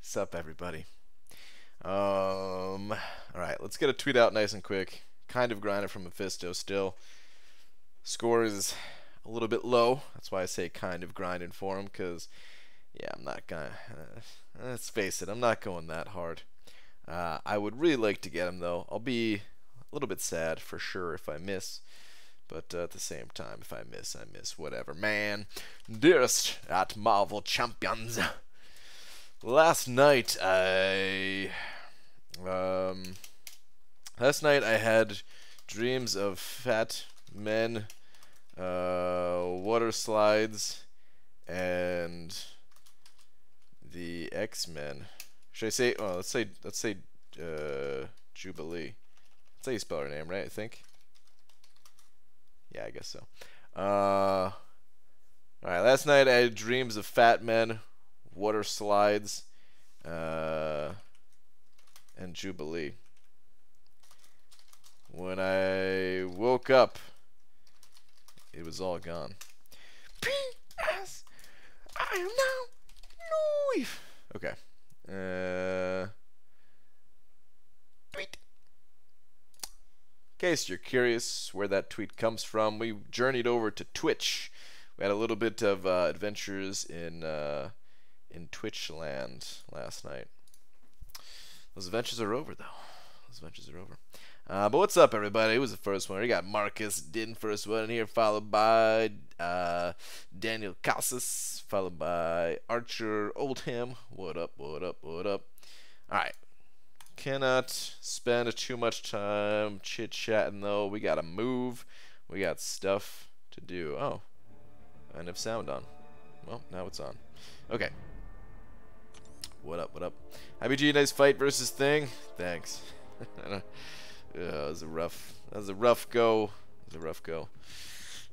What's up, everybody? Alright, let's get a tweet out nice and quick. Kind of grinding from Mephisto still. Score is a little bit low. That's why I say kind of grinding for him, because, yeah, I'm not gonna... let's face it, I'm not going that hard. I would really like to get him, though. I'll be a little bit sad, for sure, if I miss. But at the same time, if I miss, I miss. Whatever, man. Dearest at Marvel Champions. Last night I had dreams of fat men, water slides, and the X-Men. Should I say? Oh, let's say Jubilee. That's how you spell her name, right? I think. Yeah, I guess so. Alright, last night I had dreams of fat men, water slides, and Jubilee. When I woke up, it was all gone. P.S. I am now Louis. Okay. Tweet. In case you're curious where that tweet comes from, we journeyed over to Twitch. We had a little bit of adventures in Twitch land last night. Those adventures are over, though. Those adventures are over. But what's up, everybody? Who was the first one? We got Marcus Din first one here, followed by Daniel Casas, followed by Archer Oldham. What up, what up, what up? Alright. Cannot spend too much time chit-chatting, though. We gotta move. We got stuff to do. Oh. I didn't have sound on. Well, now it's on. Okay. What up, what up? IBG, nice fight versus Thing. Thanks. That was a rough go. It was a rough go.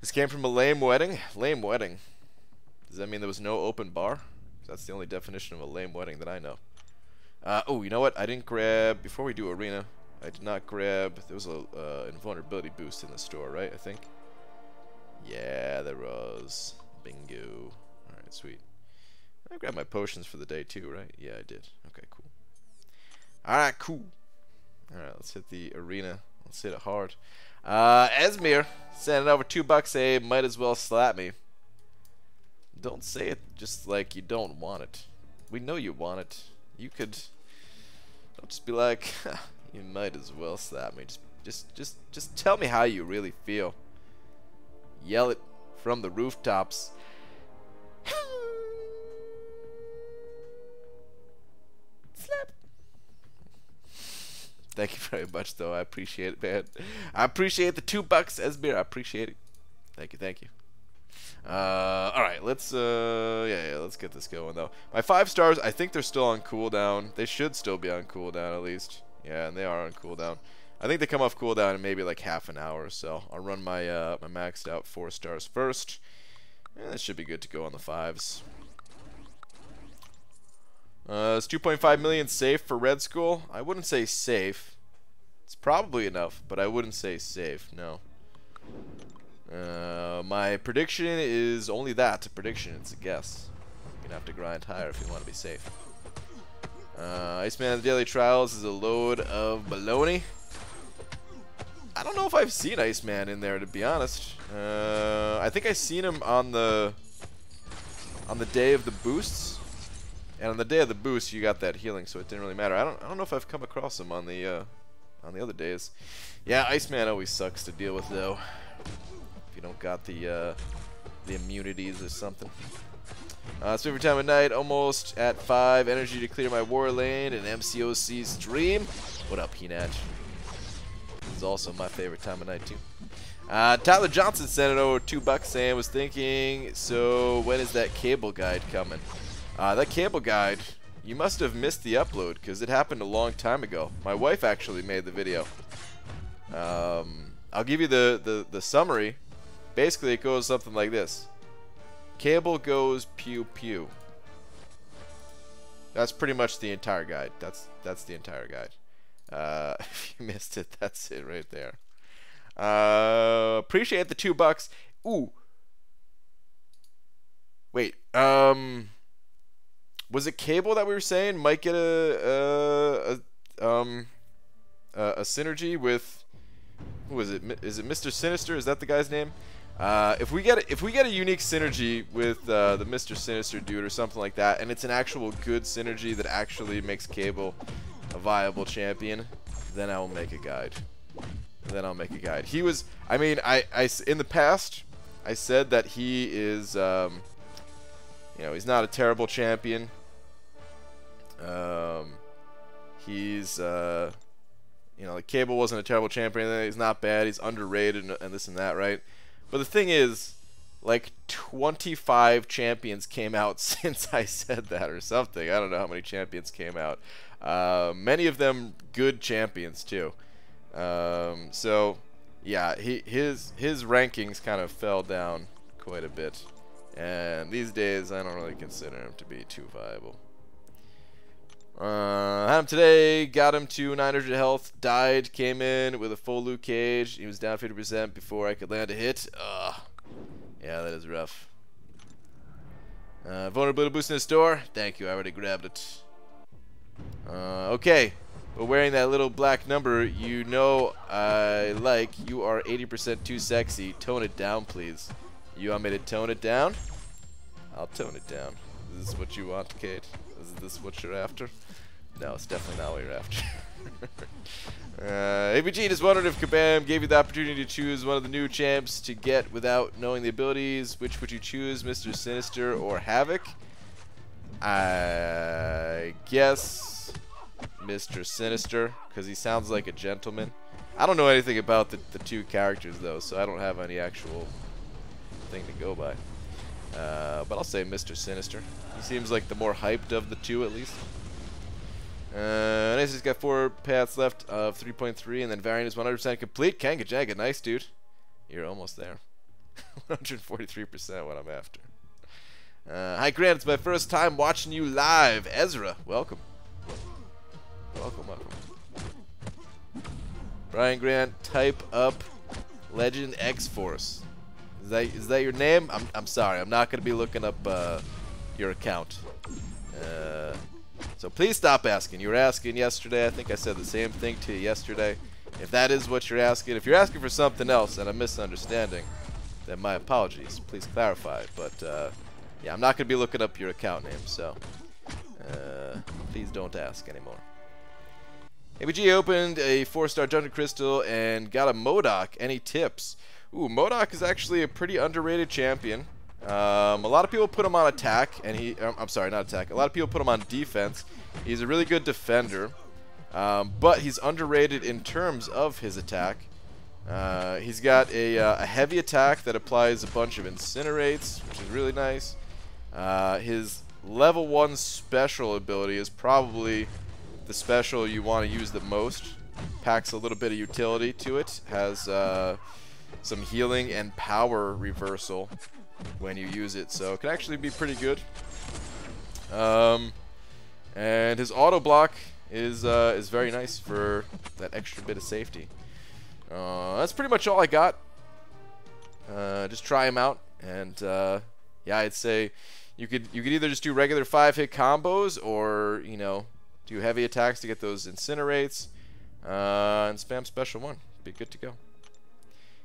This came from a lame wedding. Lame wedding. Does that mean there was no open bar? That's the only definition of a lame wedding that I know. Oh, you know what? I didn't grab, before we do arena, I did not grab, there was a invulnerability boost in the store, right? I think. Yeah, there was. Bingo. Alright, sweet. I grabbed my potions for the day too, right? Yeah, I did. Okay, cool. Alright, cool. Alright, let's hit the arena. Let's hit it hard. Esmir, sending over $2. Hey, might as well slap me. Don't say it just like you don't want it. We know you want it. You could... Don't just be like, you might as well slap me. Just tell me how you really feel. Yell it from the rooftops. Slap. Thank you very much, though. I appreciate it, man. I appreciate the $2, Esbir. I appreciate it. Thank you, thank you. Alright, let's let's get this going, though. My 5 stars, I think they're still on cooldown. They should still be on cooldown, at least. Yeah, and they are on cooldown. I think they come off cooldown in maybe like half an hour, so I'll run my my maxed out 4 stars first. And that should be good to go on the 5s. Is 2.5 million safe for Red Skull? I wouldn't say safe. It's probably enough, but I wouldn't say safe, no. My prediction is only that, a prediction, it's a guess. You're gonna have to grind higher if you want to be safe. Iceman of the Daily Trials is a load of baloney. I don't know if I've seen Iceman in there, to be honest. I think I seen him on the day of the boosts, and on the day of the boost you got that healing, so it didn't really matter. I don't know if I've come across him on the other days. Yeah, Iceman always sucks to deal with, though. If you don't got the immunities or something. So every time of night, almost at 5, energy to clear my war lane and MCOC stream. What up, Henach? It's also my favorite time of night too. Tyler Johnson sent it over $2 saying, was thinking, so when is that cable guide coming? That cable guide, you must have missed the upload because it happened a long time ago. My wife actually made the video. I'll give you the summary. Basically, it goes something like this. Cable goes pew pew. That's pretty much the entire guide. That's the entire guide. If you missed it, that's it right there. Appreciate the $2. Ooh. Wait. Was it Cable that we were saying might get a synergy with, who is it? Is it Mr. Sinister? Is that the guy's name? If we get a unique synergy with the Mr. Sinister dude or something like that, and it's an actual good synergy that actually makes Cable a viable champion, then I will make a guide. Then I'll make a guide. He was, I mean, in the past, I said that he is, you know, he's not a terrible champion. He's, you know, like Cable wasn't a terrible champion. He's not bad. He's underrated and this and that, right? But the thing is, like 25 champions came out since I said that or something. I don't know how many champions came out. Many of them good champions too. So yeah, his rankings kind of fell down quite a bit, and these days I don't really consider him to be too viable. Had him today, got him to 900 health, died, came in with a full Luke Cage. He was down 50% before I could land a hit. Yeah, that is rough. Vulnerability boost in the store. Thank you, I already grabbed it. Okay, but wearing that little black number, you know I like. You are 80% too sexy. Tone it down, please. You want me to tone it down? I'll tone it down. Is this what you want, Kate? Is this what you're after? No, it's definitely not what you're after. ABG just wondered if Kabam gave you the opportunity to choose one of the new champs to get without knowing the abilities. Which would you choose, Mr. Sinister or Havoc? I guess Mr. Sinister, because he sounds like a gentleman. I don't know anything about the two characters, though, so I don't have any actual thing to go by. But I'll say Mr. Sinister. He seems like the more hyped of the two, at least. Nice, he's got 4 paths left of 3.3, and then Variant is 100% complete. Kanga Jaga, nice, dude. You're almost there. 143% what I'm after. Hi, Grant. It's my first time watching you live. Ezra, welcome. Welcome, welcome. Brian Grant, type up Legend X-Force. Is that your name? I'm sorry. I'm not going to be looking up your account. So please stop asking. You were asking yesterday. I think I said the same thing to you yesterday. If that is what you're asking, if you're asking for something else and I'm misunderstanding, then my apologies. Please clarify. But yeah, I'm not going to be looking up your account name. So please don't ask anymore. ABG opened a 4-star Dungeon Crystal and got a MODOK. Any tips? Ooh, MODOK is actually a pretty underrated champion. A lot of people put him on attack, and I'm sorry, not attack. A lot of people put him on defense. He's a really good defender, but he's underrated in terms of his attack. He's got a heavy attack that applies a bunch of incinerates, which is really nice. His level 1 special ability is probably the special you want to use the most. Packs a little bit of utility to it. Has some healing and power reversal when you use it, so it can actually be pretty good. And his auto block is very nice for that extra bit of safety. That's pretty much all I got. Just try him out, and yeah, I'd say you could either just do regular 5-hit combos, or you know, do heavy attacks to get those incinerates, and spam special 1. Be good to go.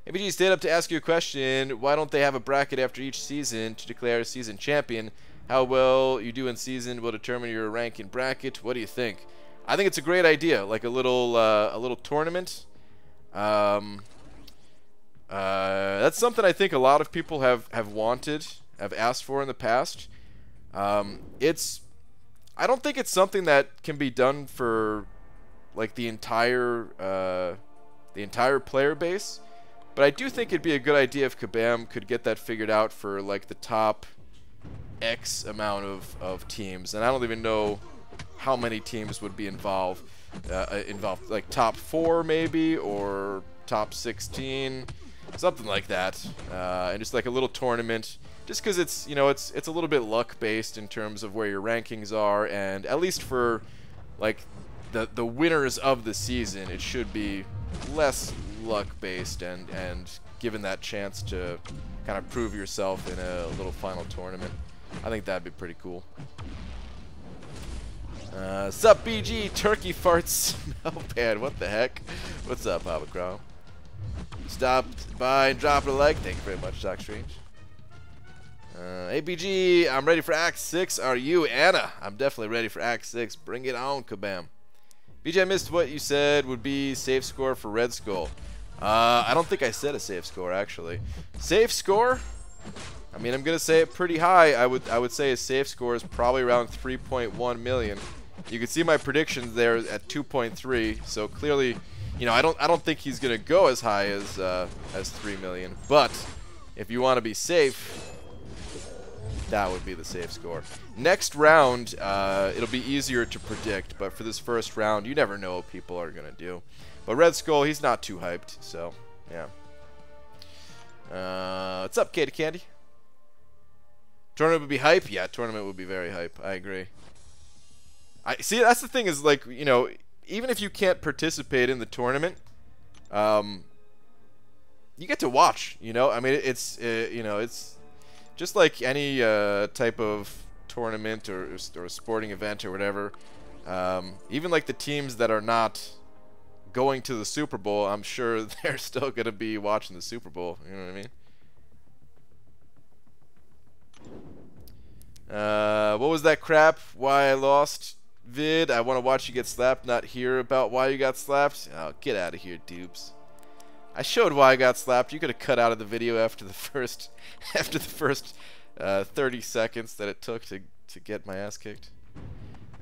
ABG stayed up to ask you a question. Why don't they have a bracket after each season to declare a season champion? How well you do in season will determine your rank in bracket. What do you think? I think it's a great idea, like a little tournament. That's something I think a lot of people have wanted, have asked for in the past. I don't think it's something that can be done for like the entire player base. But I do think it'd be a good idea if Kabam could get that figured out for like the top X amount of teams, and I don't even know how many teams would be involved. Like top 4 maybe, or top 16, something like that, and just like a little tournament. Just because it's, you know, it's a little bit luck based in terms of where your rankings are, and at least for like the winners of the season, it should be less luck based and given that chance to kind of prove yourself in a little final tournament. I think that'd be pretty cool. Sup, BG? Turkey farts smell bad. What the heck? What's up, Papa Crow? Stop by and drop a like. Thank you very much, Doc Strange. Hey, BG, I'm ready for Act 6. Are you? Anna, I'm definitely ready for Act 6. Bring it on, kabam. BG, I missed what you said would be safe score for Red Skull. I don't think I said a safe score, actually. Safe score? I mean, I'm gonna say it pretty high. I would say a safe score is probably around 3.1 million. You can see my predictions there at 2.3. So clearly, you know, I don't think he's gonna go as high as 3 million. But if you want to be safe, that would be the safe score. Next round, it'll be easier to predict. But for this first round, you never know what people are gonna do. But Red Skull, he's not too hyped. So yeah. What's up, Katie Candy? Tournament would be hype? Yeah, tournament would be very hype. I agree. I see, that's the thing is, like, you know, even if you can't participate in the tournament, you get to watch, you know? I mean, it's, you know, it's just like any type of tournament or sporting event or whatever. Even like the teams that are not going to the Super Bowl, I'm sure they're still going to be watching the Super Bowl, you know what I mean? What was that crap? Why I lost vid? I want to watch you get slapped, not hear about why you got slapped. Oh, get out of here, dupes. I showed why I got slapped. You could have cut out of the video after the first 30 seconds that it took to get my ass kicked.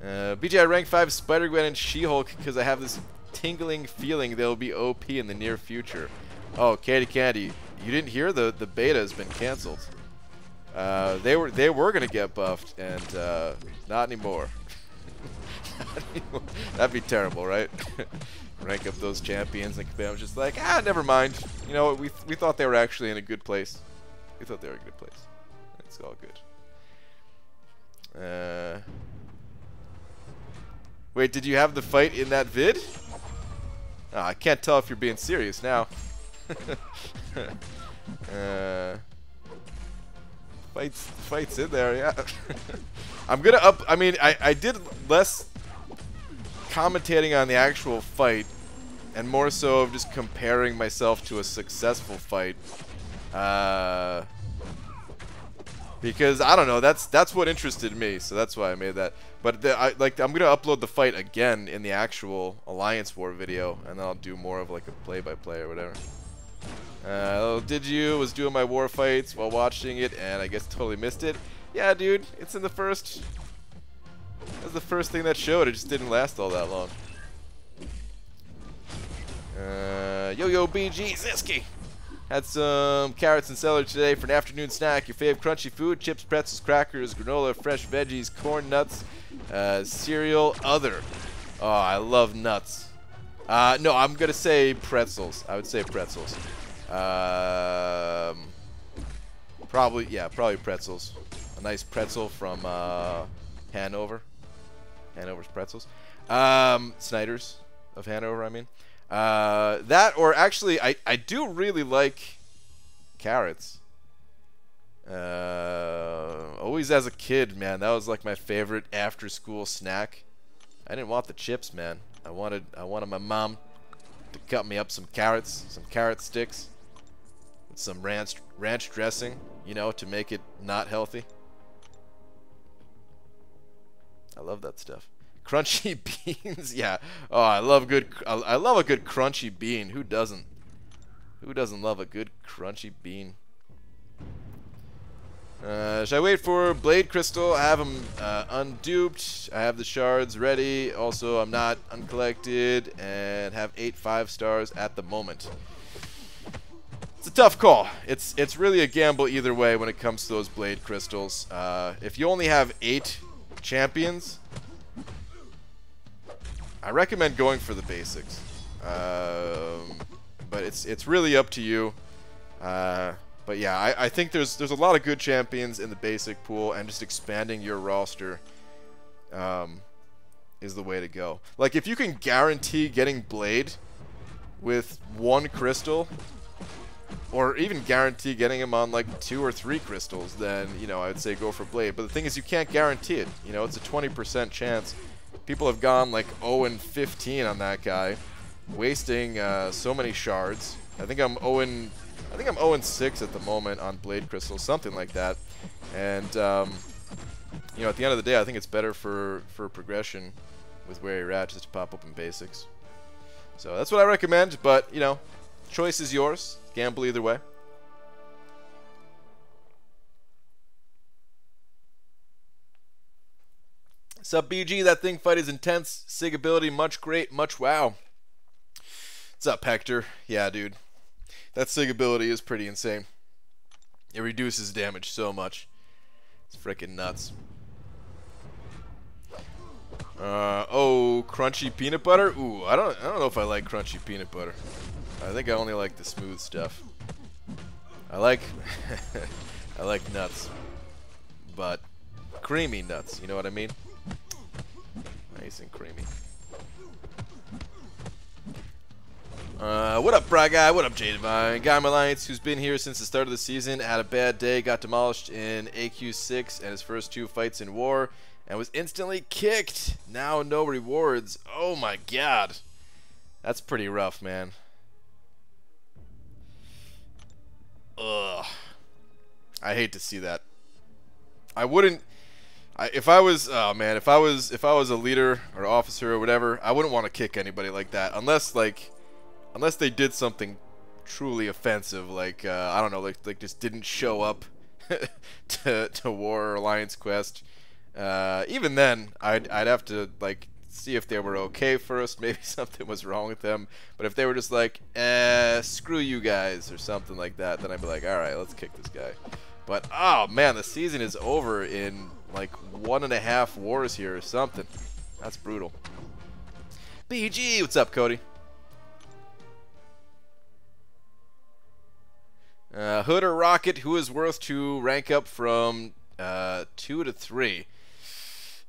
BJ, I ranked 5 Spider-Gwen and She-Hulk because I have this tingling feeling they'll be OP in the near future. Oh, Katie Candy, you didn't hear the beta has been canceled. They were gonna get buffed, and not anymore. Not anymore. That'd be terrible, right? Rank up those champions, and Kabam was just like, ah, never mind. You know, we thought they were actually in a good place. We thought they were in a good place. It's all good. Wait, did you have the fight in that vid? Oh, I can't tell if you're being serious now. Fights in there, yeah. I'm gonna I mean, I did less commentating on the actual fight and more so of just comparing myself to a successful fight. Because I don't know, that's what interested me, so that's why I made that. But I'm gonna upload the fight again in the actual Alliance War video, and then I'll do more of like a play-by-play or whatever. Did you was doing my war fights while watching it, and I guess totally missed it. Yeah, dude, it's in the first. That was the first thing that showed. It just didn't last all that long. Yo BG Ziski. Had some carrots and celery today for an afternoon snack. Your fave crunchy food: chips, pretzels, crackers, granola, fresh veggies, corn, nuts, cereal, other. Oh, I love nuts. No, I'm gonna say pretzels. I would say pretzels. Probably pretzels. A nice pretzel from Hanover. Hanover's pretzels. Snyder's of Hanover, I mean. That, or actually, I do really like carrots. Always as a kid, man, that was like my favorite after-school snack. I didn't want the chips, man. I wanted my mom to cut me up some carrots, some carrot sticks, with some ranch dressing, you know, to make it not healthy. I love that stuff. Crunchy beans, yeah. Oh, I love a good crunchy bean. Who doesn't? Who doesn't love a good crunchy bean? Should I wait for Blade Crystal? I have them unduped. I have the shards ready. Also, I'm not uncollected and have 8 5-stars at the moment. It's a tough call. It's really a gamble either way when it comes to those Blade Crystals. If you only have 8 champions, I recommend going for the basics. But it's really up to you. But yeah, I think there's a lot of good champions in the basic pool, and just expanding your roster is the way to go. Like, if you can guarantee getting Blade with 1 crystal, or even guarantee getting him on like 2 or 3 crystals, then, you know, I'd say go for Blade. But the thing is, you can't guarantee it. You know, it's a 20% chance People have gone like 0-15 on that guy, wasting so many shards. I think I'm 0-6 at the moment on Blade Crystal, something like that. And you know, at the end of the day, I think it's better for progression with where you're at just to pop open basics. So that's what I recommend. But you know, choice is yours. Gamble either way. Sup, BG? That thing fight is intense. Sig ability, much great, much wow. What's up, Hector? Yeah, dude. That Sig ability is pretty insane. It reduces damage so much. It's freaking nuts. Oh, crunchy peanut butter? Ooh, I don't know if I like crunchy peanut butter. I think I only like the smooth stuff. I like I like nuts. But creamy nuts, you know what I mean? Nice and creamy. What up, Bra Guy? What up, J Divine? Guy Alliance, who's been here since the start of the season, had a bad day, got demolished in AQ6 and his first 2 fights in war, and was instantly kicked. Now no rewards. Oh my god. That's pretty rough, man. Ugh. I hate to see that. I wouldn't. If I was, oh man, if I was a leader or officer or whatever, I wouldn't want to kick anybody like that unless they did something truly offensive, like I don't know, like just didn't show up to War or Alliance Quest. Even then, I'd have to like see if they were okay first. Maybe something was wrong with them. But if they were just like, screw you guys or something like that, then I'd be like, all right, let's kick this guy. But oh man, the season is over in like 1.5 wars here or something. That's brutal. BG, what's up, Cody? Hood or Rocket, who is worth to rank up from 2 to 3?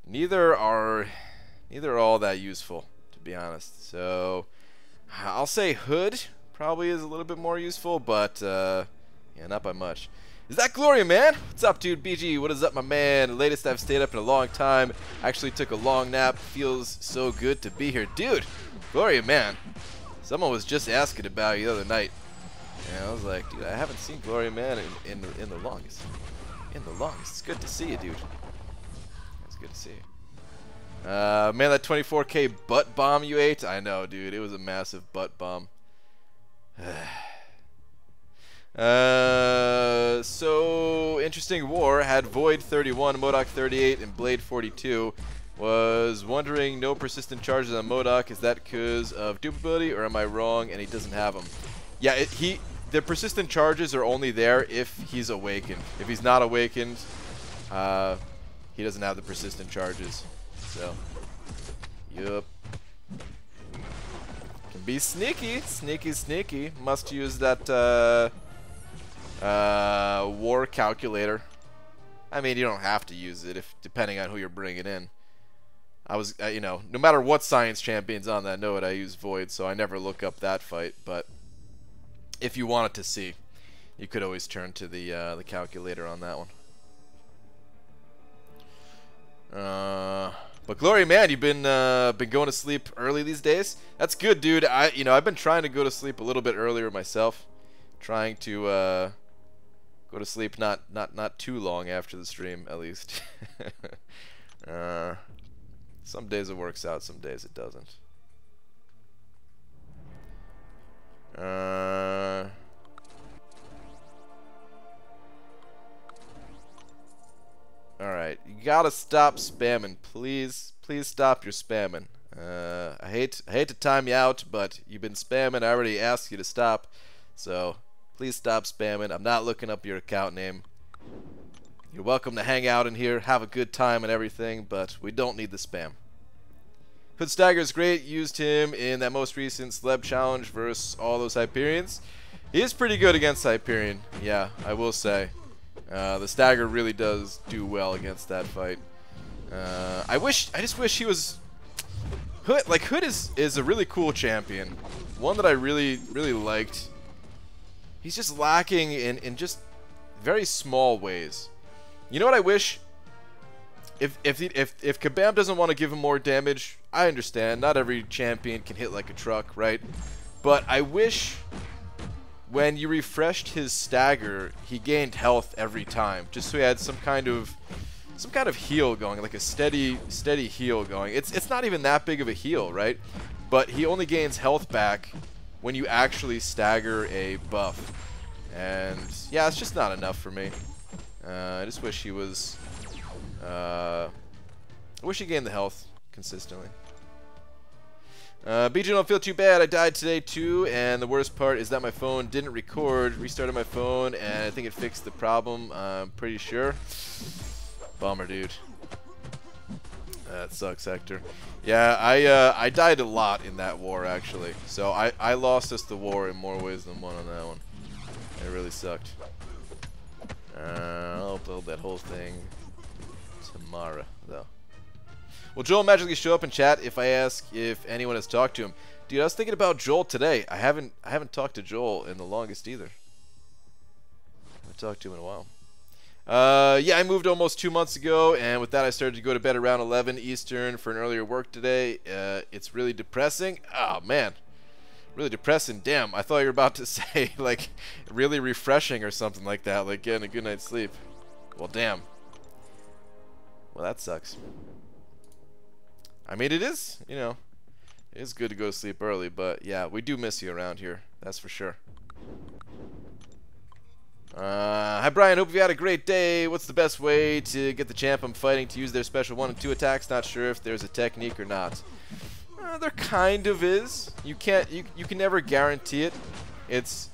Neither are all that useful, to be honest. So I'll say Hood probably is a little bit more useful, but yeah, not by much. Is that Gloria, man? What's up, dude? BG, what is up, my man? The latest I've stayed up in a long time. Actually took a long nap. Feels so good to be here. Dude, Gloria, man. Someone was just asking about you the other night. And I was like, dude, I haven't seen Gloria, man, in the longest. In the longest. It's good to see you, dude. It's good to see you. Man, that 24K butt bomb you ate? I know, dude. It was a massive butt bomb. So interesting war. Had Void 31, MODOK 38, and Blade 42. Was wondering, no persistent charges on MODOK. Is that because of dupe ability, or am I wrong and he doesn't have them? Yeah, the persistent charges are only there if he's awakened. If he's not awakened, he doesn't have the persistent charges. So, yup. Can be sneaky, sneaky. Must use that war calculator. I mean, you don't have to use it depending on who you're bringing in. I was, you know, no matter what science champion's on that node, I use Void, so I never look up that fight. But if you wanted to see, you could always turn to the calculator on that one. But Glory, man, you've been going to sleep early these days. That's good, dude. I've been trying to go to sleep a little bit earlier myself, trying to go to sleep not too long after the stream, at least. Some days it works out, some days it doesn't. Alright, you gotta stop spamming, please. Please stop your spamming. I hate to time you out, but you've been spamming. I already asked you to stop, so please stop spamming. I'm not looking up your account name. You're welcome to hang out in here, have a good time and everything, but we don't need the spam. Hood Stagger's great. Used him in that most recent Celeb Challenge versus all those Hyperions. He is pretty good against Hyperion. Yeah, I will say. The Stagger really does do well against that fight. I just wish he was... Hood, like, Hood is a really cool champion. One that I really liked. He's just lacking in just very small ways. You know what I wish? if Kabam doesn't want to give him more damage, I understand. Not every champion can hit like a truck, right? But I wish when you refreshed his stagger, he gained health every time, just so he had some kind of heal going, like a steady heal going. It's not even that big of a heal, right? But he only gains health back when you actually stagger a buff. And yeah, it's just not enough for me. I just wish he was I wish he gained the health consistently. BJ, don't feel too bad. I died today too, and the worst part is that my phone didn't record. Restarted my phone, and I think it fixed the problem. I'm pretty sure. Bummer, dude. That sucks, Hector. Yeah, I died a lot in that war, actually. So I lost us the war in more ways than one on that one. It really sucked. I'll upload that whole thing tomorrow, though. Will Joel magically show up in chat if I ask if anyone has talked to him? Dude, I was thinking about Joel today. I haven't talked to Joel in the longest either. I haven't talked to him in a while. Yeah, I moved almost 2 months ago, and with that I started to go to bed around 11 Eastern for an earlier work today. It's really depressing. Oh, man. Really depressing. Damn, I thought you were about to say, like, really refreshing or something like that, like getting a good night's sleep. Well, damn. Well, that sucks. I mean, it is, you know, it is good to go to sleep early, but yeah, we do miss you around here. That's for sure. Hi, Brian. Hope you had a great day. What's the best way to get the champ I'm fighting to use their special 1 and 2 attacks? Not sure if there's a technique or not. There kind of is. You can never guarantee it. It's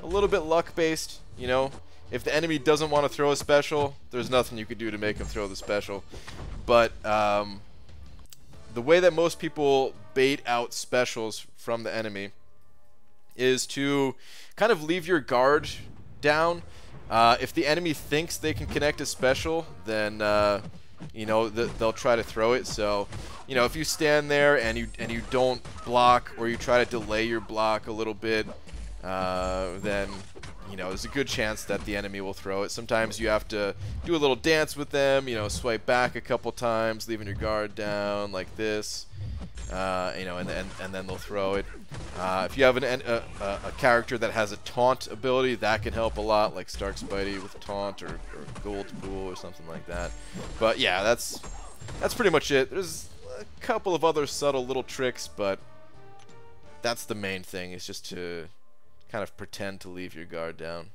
a little bit luck based, you know. If the enemy doesn't want to throw a special, there's nothing you could do to make him throw the special. But the way that most people bait out specials from the enemy is to kind of leave your guard down. If the enemy thinks they can connect a special, then you know, they'll try to throw it. So, you know, if you stand there and you don't block, or you try to delay your block a little bit, then, you know, there's a good chance that the enemy will throw it. Sometimes you have to do a little dance with them, you know, swipe back a couple times, leaving your guard down like this, you know, and then they'll throw it. If you have a character that has a taunt ability, that can help a lot, like Stark Spidey with taunt, or Gold Pool or something like that. But yeah, that's pretty much it. There's a couple of other subtle little tricks, but that's the main thing, is just to kind of pretend to leave your guard down.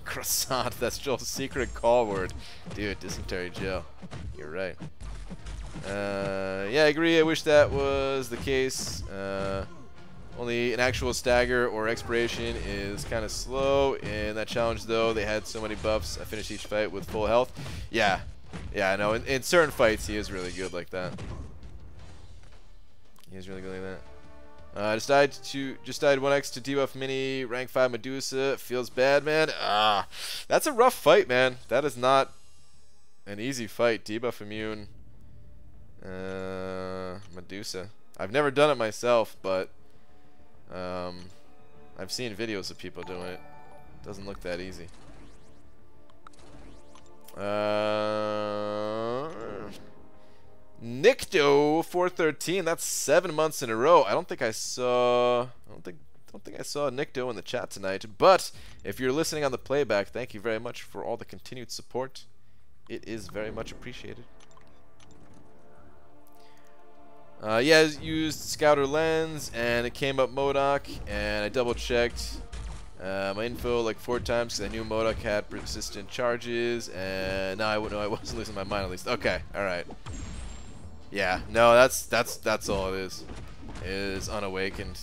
Croissant, that's Joel's secret call word. Dude, dysentery Joe. You're right. Yeah, I agree. I wish that was the case. Only an actual stagger or expiration is kind of slow. In that challenge, though, they had so many buffs. I finished each fight with full health. Yeah, I know. In certain fights, he is really good like that. He is really good like that. Just died 1x to debuff mini rank 5 Medusa. Feels bad, man. That's a rough fight, man. That is not an easy fight. Debuff immune. Medusa. I've never done it myself, but I've seen videos of people doing it. Doesn't look that easy. Nicto 413. That's 7 months in a row. I don't think I saw Nicto in the chat tonight. But if you're listening on the playback, thank you very much for all the continued support. It is very much appreciated. Yeah, I used Scouter Lens, and it came up MODOK, and I double-checked my info like 4 times because I knew MODOK had persistent charges, and no, I wasn't losing my mind at least. Okay, all right. Yeah, no, that's all it is. It is unawakened.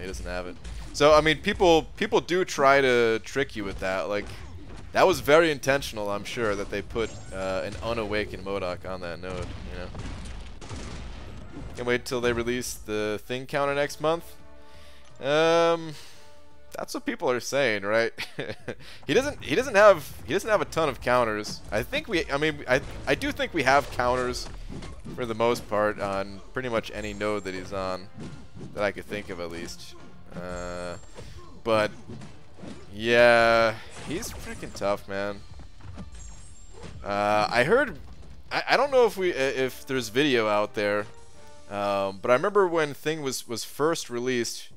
He doesn't have it. So I mean, people do try to trick you with that. Like, that was very intentional, I'm sure, that they put an unawakened MODOK on that node. You know. Can't wait till they release the thing counter next month. That's what people are saying, right? he doesn't have a ton of counters. I do think we have counters for the most part on pretty much any node that he's on, that I could think of at least. But yeah, he's freaking tough, man. I heard, I don't know if there's video out there, but I remember when Thing was first released,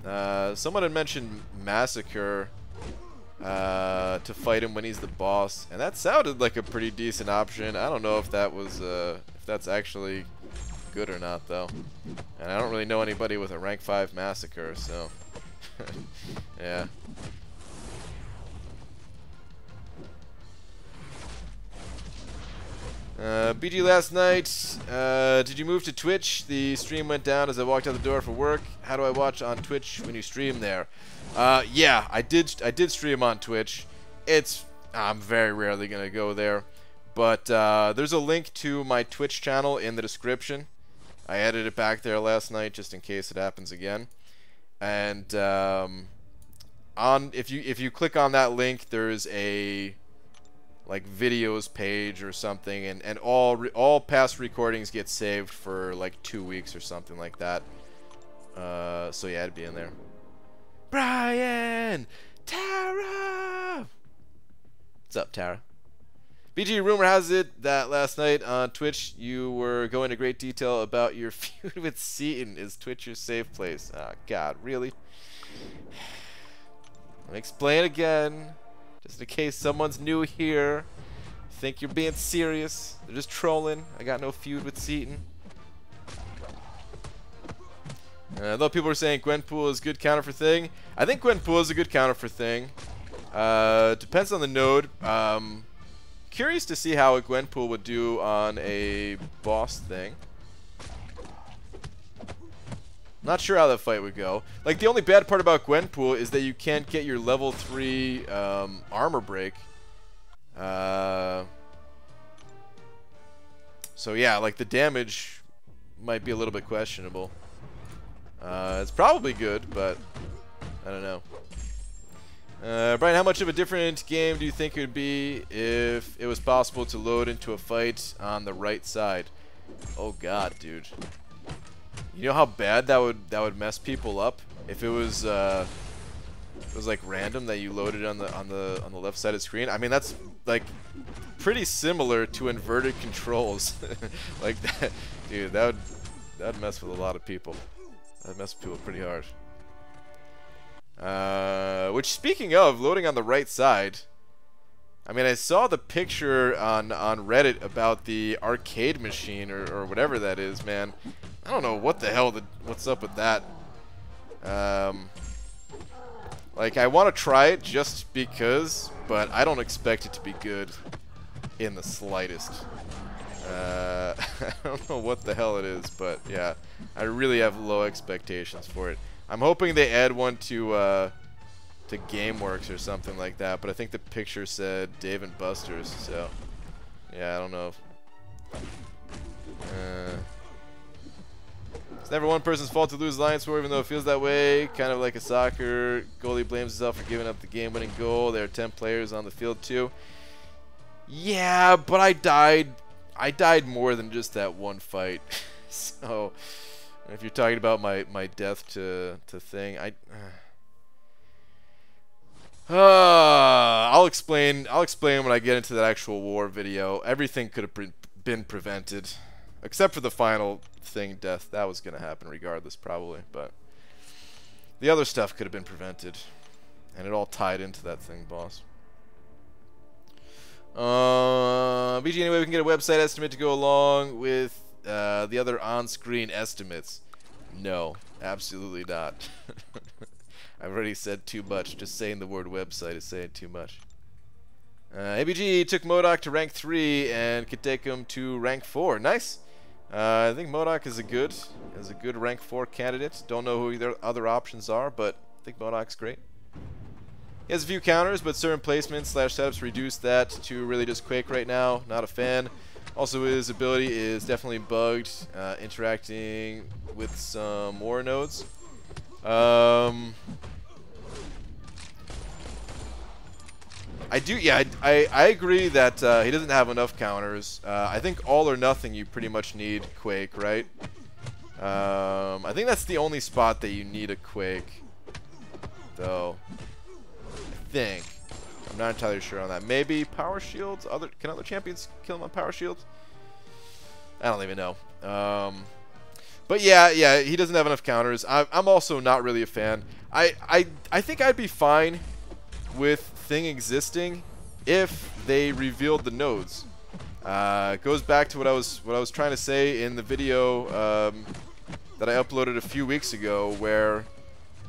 someone had mentioned Massacre to fight him when he's the boss, and that sounded like a pretty decent option. I don't know if that was if that's actually good or not though, and I don't really know anybody with a rank 5 Massacre, so yeah. BG last night, did you move to Twitch? The stream went down as I walked out the door for work. How do I watch on Twitch when you stream there? Yeah, I did stream on Twitch. I'm very rarely gonna go there, but there's a link to my Twitch channel in the description. I added it back there last night just in case it happens again. And if you click on that link, there's a like videos page or something, and all past recordings get saved for like 2 weeks or something like that. So yeah, it'd be in there. Brian, Tara, what's up, Tara? BG, rumor has it that last night on Twitch you were going into great detail about your feud with Seaton. Is Twitch your safe place? Oh God, really? Let me explain again. Just in case someone's new here, think you're being serious. They're just trolling. I got no feud with Seaton. Though people are saying Gwenpool is good counter for Thing, I think Gwenpool is a good counter for Thing. Depends on the node. Curious to see how a Gwenpool would do on a boss Thing. Not sure how that fight would go. Like, the only bad part about Gwenpool is that you can't get your level 3 armor break. So yeah, like the damage might be a little bit questionable. It's probably good, but I don't know. Brian, how much of a different game do you think it would be if it was possible to load into a fight on the right side? Oh God, dude. You know how bad that would mess people up if it was like random that you loaded on the left side of the screen. I mean, that's like pretty similar to inverted controls. Like that, dude. That'd mess with a lot of people. That'd mess with people pretty hard. Which, speaking of loading on the right side, I mean, I saw the picture on Reddit about the arcade machine or whatever that is, man. I don't know what the hell what's up with that. Like, I want to try it just because, but I don't expect it to be good in the slightest. I don't know what the hell it is, but yeah, I really have low expectations for it. I'm hoping they add one to GameWorks or something like that, but I think the picture said Dave & Buster's, so yeah, I don't know. It's never one person's fault to lose Lions War, even though it feels that way. Kind of like a soccer. Goalie blames himself for giving up the game-winning goal. There are 10 players on the field too. Yeah, but I died more than just that one fight. So if you're talking about my death to Thing, I'll explain when I get into that actual war video. Everything could have been prevented, except for the final Thing death. That was gonna happen regardless, probably, but the other stuff could have been prevented, and it all tied into that Thing boss. BG, anyway, we can get a website estimate to go along with the other on-screen estimates. No, absolutely not. I've already said too much. Just saying the word website is saying too much. ABG took MODOK to rank 3 and could take him to rank 4. Nice. I think MODOK is a good rank 4 candidate. Don't know who their other options are, but I think MODOK's great. He has a few counters, but certain placements / setups reduce that to really just Quake right now. Not a fan. Also, his ability is definitely bugged, interacting with some war nodes. I agree that he doesn't have enough counters. I think all or nothing you pretty much need Quake, right? I think that's the only spot that you need a Quake, though. I think. I'm not entirely sure on that. Maybe power shields. Can other champions kill him on power shields? I don't even know. But yeah, he doesn't have enough counters. I'm also not really a fan. I think I'd be fine with Thing existing if they revealed the nodes. It goes back to what I was trying to say in the video that I uploaded a few weeks ago, where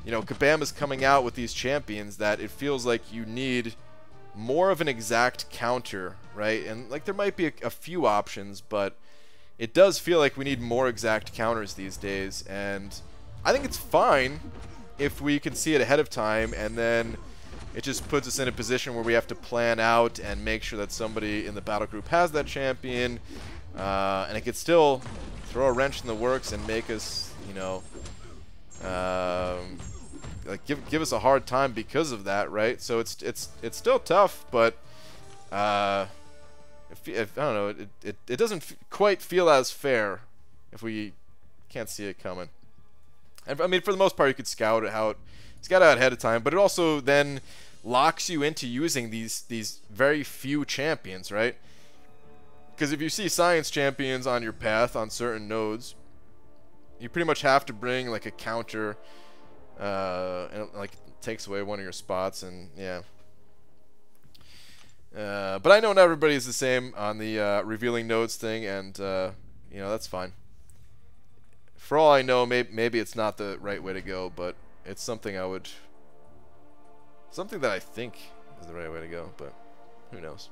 Kabam is coming out with these champions that it feels like you need more of an exact counter, right? And like there might be a few options, but it does feel like we need more exact counters these days, and I think it's fine if we can see it ahead of time, and then it just puts us in a position where we have to plan out and make sure that somebody in the battle group has that champion, and it could still throw a wrench in the works and make us, like give us a hard time because of that, right? So it's still tough, but if I don't know, it doesn't quite feel as fair if we can't see it coming. And I mean, for the most part, you could scout out ahead of time, but it also then locks you into using these very few champions, right? Because if you see science champions on your path on certain nodes, you pretty much have to bring like a counter, and it, like takes away one of your spots, and yeah. But I know not everybody is the same on the revealing nodes thing, and that's fine. For all I know, maybe it's not the right way to go, but it's something something that I think is the right way to go, but who knows.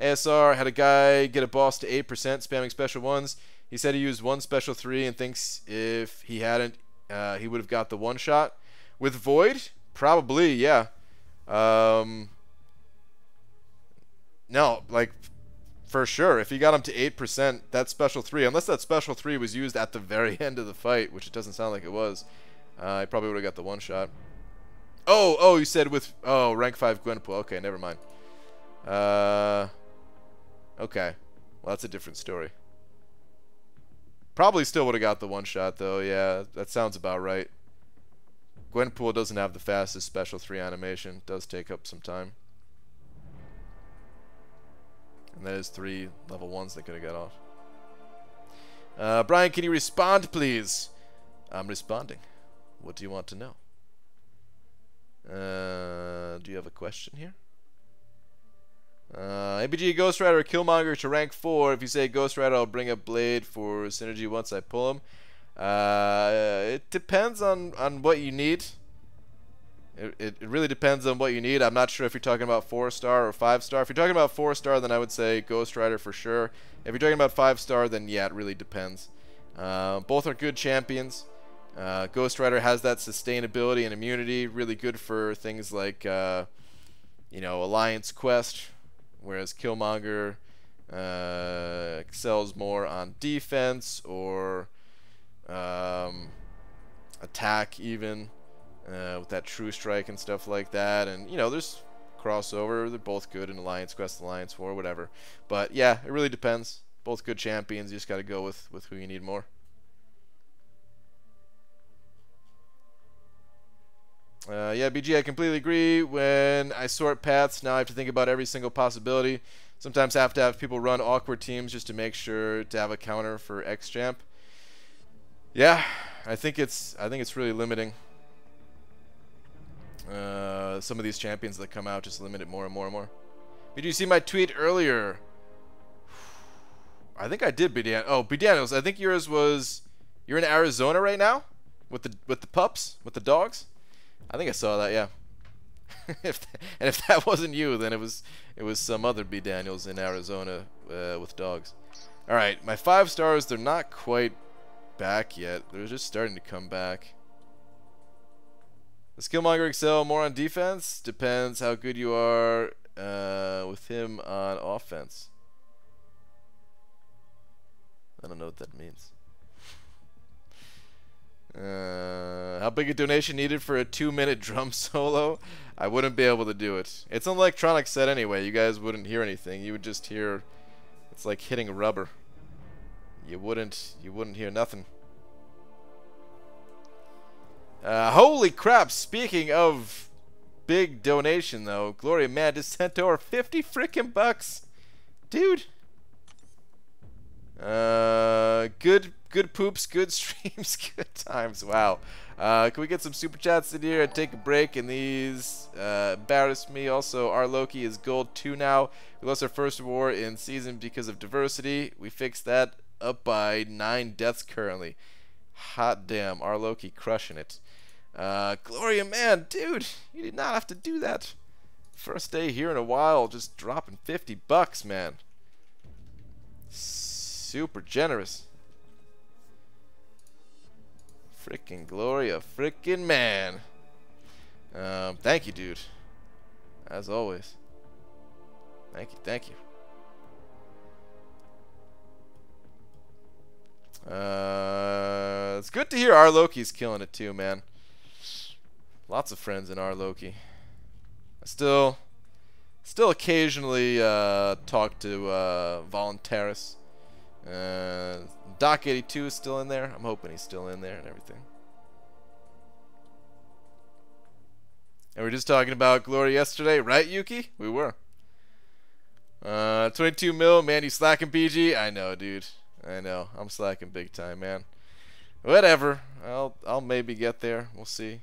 ASR had a guy get a boss to 8% spamming special ones. He said he used one special 3 and thinks if he hadn't, he would have got the one shot. With Void, probably, yeah. No, like for sure, if he got him to 8%, that special 3, unless that special 3 was used at the very end of the fight, which it doesn't sound like it was, I probably would have got the one shot. Oh, you said with rank 5 Gwenpool. Okay, never mind. Okay, well that's a different story. Probably still would have got the one shot though. Yeah, that sounds about right. Gwenpool doesn't have the fastest special 3 animation. It does take up some time. And that is 3 level 1s that could have got off. Brian, can you respond, please? I'm responding. What do you want to know? Do you have a question here? ABG Ghost Rider Killmonger to rank 4. If you say Ghost Rider, I'll bring up Blade for synergy once I pull him. It depends on what you need. It really depends on what you need. I'm not sure if you're talking about 4-star or 5-star. If you're talking about 4-star, then I would say Ghost Rider for sure. If you're talking about 5-star, then yeah, it really depends. Both are good champions. Ghost Rider has that sustainability and immunity, really good for things like Alliance Quest, whereas Killmonger excels more on defense or attack even, with that True Strike and stuff like that. And there's crossover. They're both good in Alliance Quest, Alliance War, whatever. But yeah, it really depends. Both good champions. You just got to go with who you need more. Yeah, BG, I completely agree. When I sort paths, now I have to think about every single possibility. Sometimes I have to have people run awkward teams just to make sure to have a counter for X champ. Yeah, I think it's really limiting. Some of these champions that come out just limit it more and more and more. Did you see my tweet earlier? I think I did, BDan. Oh, BDaniels, I think yours was, you're in Arizona right now with the pups, with the dogs. I think I saw that, yeah. If that wasn't you, then it was some other B. Daniels in Arizona with dogs. All right, my 5 stars, they're not quite back yet. They're just starting to come back. Does Killmonger excel more on defense? Depends how good you are with him on offense. I don't know what that means. How big a donation needed for a 2-minute drum solo? I wouldn't be able to do it. It's an electronic set anyway. You guys wouldn't hear anything. You would just hear, it's like hitting rubber. You wouldn't hear nothing. Holy crap! Speaking of big donation though. Gloria Man just sent over 50 freaking bucks, dude. Good poops, good streams, good times. Wow. Can we get some super chats in here and take a break? And these embarrass me. Also, our Loki is gold 2 now. We lost our first war in season because of diversity. We fixed that up by 9 deaths currently. Hot damn, our Loki crushing it. Gloria Man, dude, you did not have to do that. First day here in a while, just dropping 50 bucks, man. Super generous. Frickin' Gloria, frickin' man. Thank you, dude. As always. Thank you, thank you. It's good to hear our Loki's killing it too, man. Lots of friends in our Loki. I still occasionally talk to Voluntaris. Doc 82 is still in there. I'm hoping he's still in there and everything. And we were just talking about Glory yesterday, right, Yuki? We were. 22 mil, man, you slacking, PG? I know, dude. I know. I'm slacking big time, man. Whatever. I'll maybe get there. We'll see.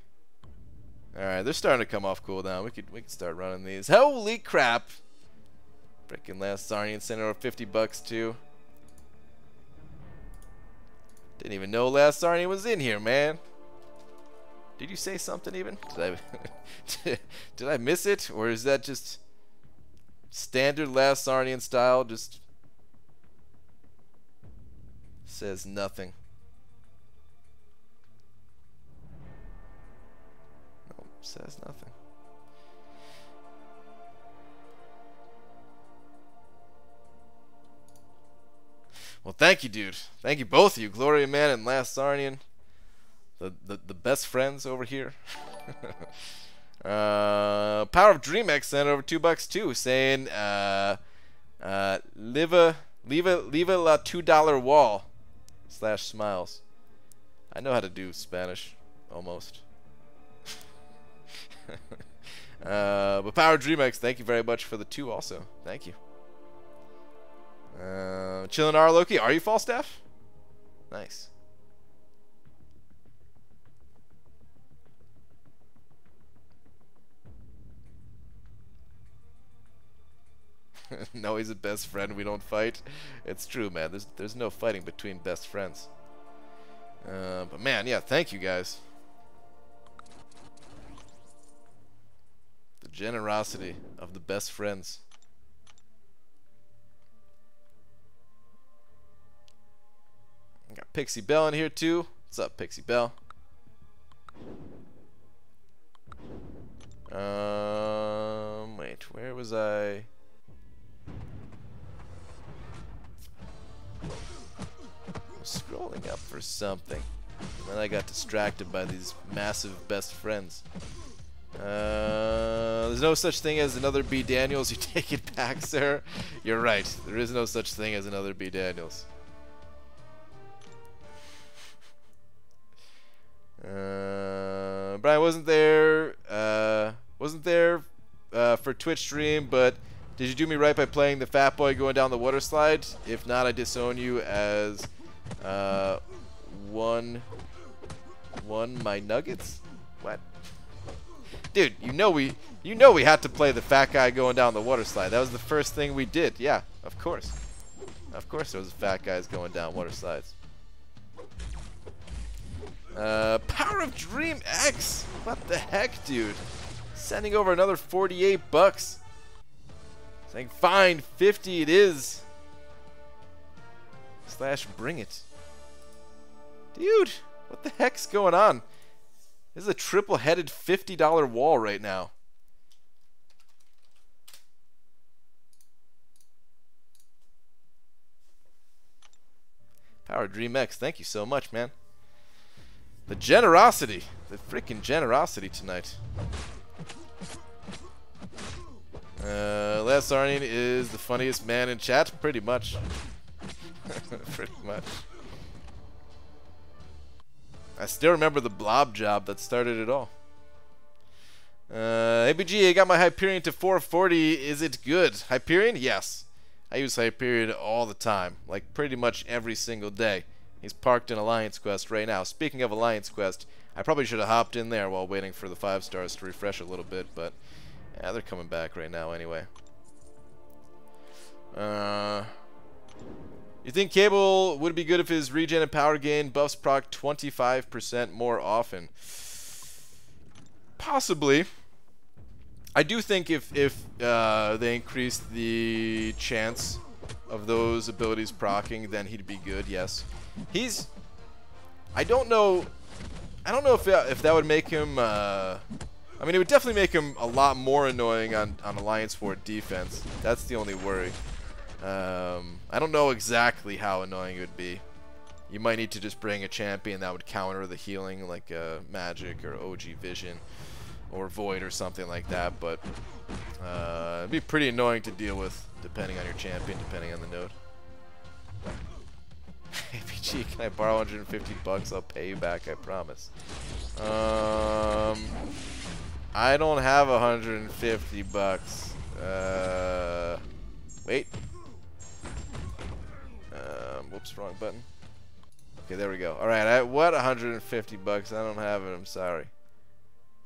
All right, they're starting to come off cooldown. We could start running these. Holy crap! Freaking last Sarnian sent over 50 bucks too. Didn't even know last Sarnian was in here, man. Did you say something even? Did I miss it, or is that just standard last Sarnian style? Just says nothing. No, says nothing. Well, thank you, dude. Thank you, both of you, Gloria Man and Last Sarnian, the best friends over here. Power of DreamX sent over $2 too, saying leave a $2 wall / smiles. I know how to do Spanish almost. But Power of DreamX, thank you very much for the 2 also. Thank you. Chillin' R Loki, are you Falstaff? Nice. No, he's a best friend. We don't fight. It's true, man. There's no fighting between best friends. But man, yeah, thank you guys. The generosity of the best friends. I got Pixie Bell in here too. What's up, Pixie Bell? Wait, where was I? I was scrolling up for something. And then I got distracted by these massive best friends. There's no such thing as another B. Daniels. You take it back, sir. You're right. There is no such thing as another B. Daniels. Brian wasn't there for Twitch stream, but did you do me right by playing the fat boy going down the water slide? If not, I disown you as one my nuggets. What? Dude, you know we had to play the fat guy going down the water slide. That was the first thing we did. Yeah, of course. Of course there was fat guys going down water slides. Power of Dream X. What the heck, dude? Sending over another 48 bucks. Saying fine, 50 it is. / bring it. Dude, what the heck's going on? This is a triple-headed $50 wall right now. Power Dream X, thank you so much, man. The generosity. The freaking generosity tonight. Last Sarnian is the funniest man in chat. Pretty much. Pretty much. I still remember the blob job that started it all. ABG, I got my Hyperion to 440. Is it good? Hyperion? Yes. I use Hyperion all the time. Like, pretty much every single day. He's parked in Alliance Quest right now. Speaking of Alliance Quest, I probably should have hopped in there while waiting for the 5 stars to refresh a little bit, but yeah, they're coming back right now anyway. You think Cable would be good if his regen and power gain buffs proc 25% more often? Possibly. I do think if they increase the chance of those abilities proccing, then he'd be good. Yes, I don't know if that would make him. I mean, it would definitely make him a lot more annoying on Alliance 4 defense. That's the only worry. I don't know exactly how annoying it would be. You might need to just bring a champion that would counter the healing, like Magic or OG Vision or Void or something like that, but it'd be pretty annoying to deal with depending on your champion, depending on the node. APG, can I borrow 150 bucks? I'll pay you back, I promise. I don't have 150 bucks. Wait. Whoops, wrong button. Okay, there we go. Alright, what 150 bucks? I don't have it, I'm sorry.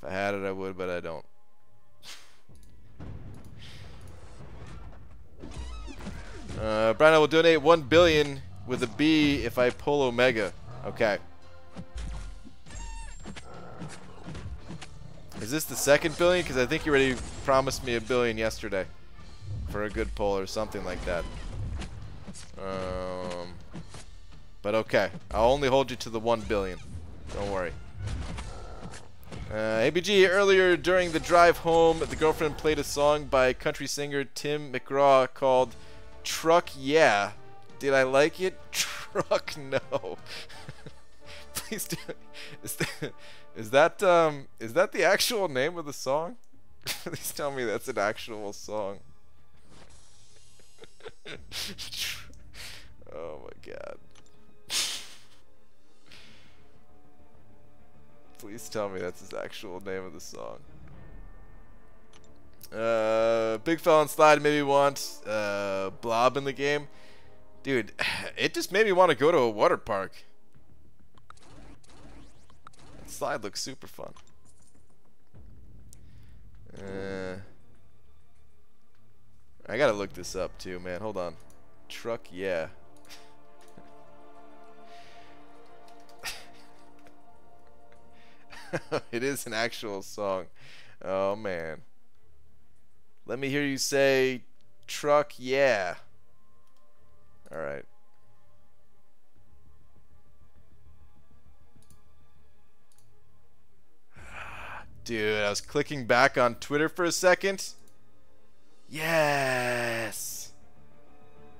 If I had it, I would, but I don't. Brian, I will donate 1 billion with a B if I pull Omega. Okay. Is this the second billion? Because I think you already promised me 1 billion yesterday for a good pull or something like that. But okay, I'll only hold you to the 1 billion. Don't worry. ABG, earlier during the drive home, the girlfriend played a song by country singer Tim McGraw called Truck Yeah. Did I like it? Truck no. Please do. Is that the actual name of the song? Please tell me that's an actual song. Oh my god. Please tell me that's his actual name of the song. Big fella on slide made me want Blob in the game. Dude, it just made me want to go to a water park. That slide looks super fun. I gotta look this up too, man. Hold on. Truck Yeah. It is an actual song. Oh man. Let me hear you say Truck Yeah. Alright. Dude, I was clicking back on Twitter for a second. Yes.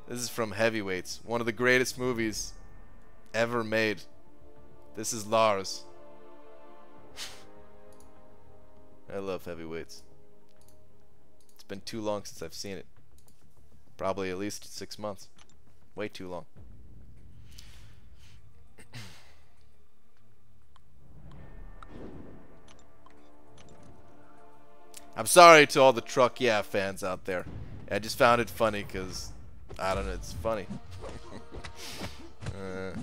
This is from Heavyweights, one of the greatest movies ever made. This is Lars. I love Heavyweights. It's been too long since I've seen it. Probably at least 6 months. Way too long. I'm sorry to all the Truck Yeah fans out there. I just found it funny because, I don't know, it's funny. If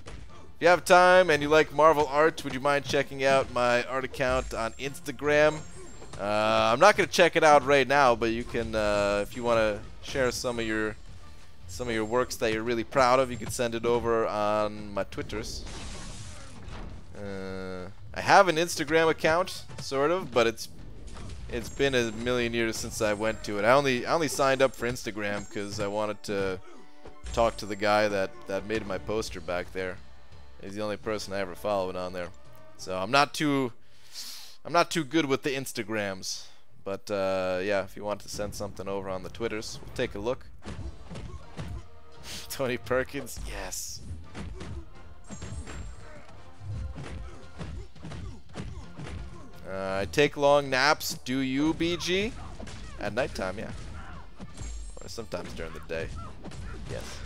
you have time and you like Marvel art, would you mind checking out my art account on Instagram? I'm not going to check it out right now, but you can, if you want to share some of your works that you're really proud of, you can send it over on my Twitters. I have an Instagram account, sort of, but it's been a million years since I went to it. I only signed up for Instagram because I wanted to talk to the guy that made my poster back there. He's the only person I ever followed on there. So I'm not too good with the Instagrams. But yeah, if you want to send something over on the Twitters, we'll take a look. Tony Perkins, yes. I take long naps. Do you, BG? At nighttime, yeah. Or sometimes during the day. Yes.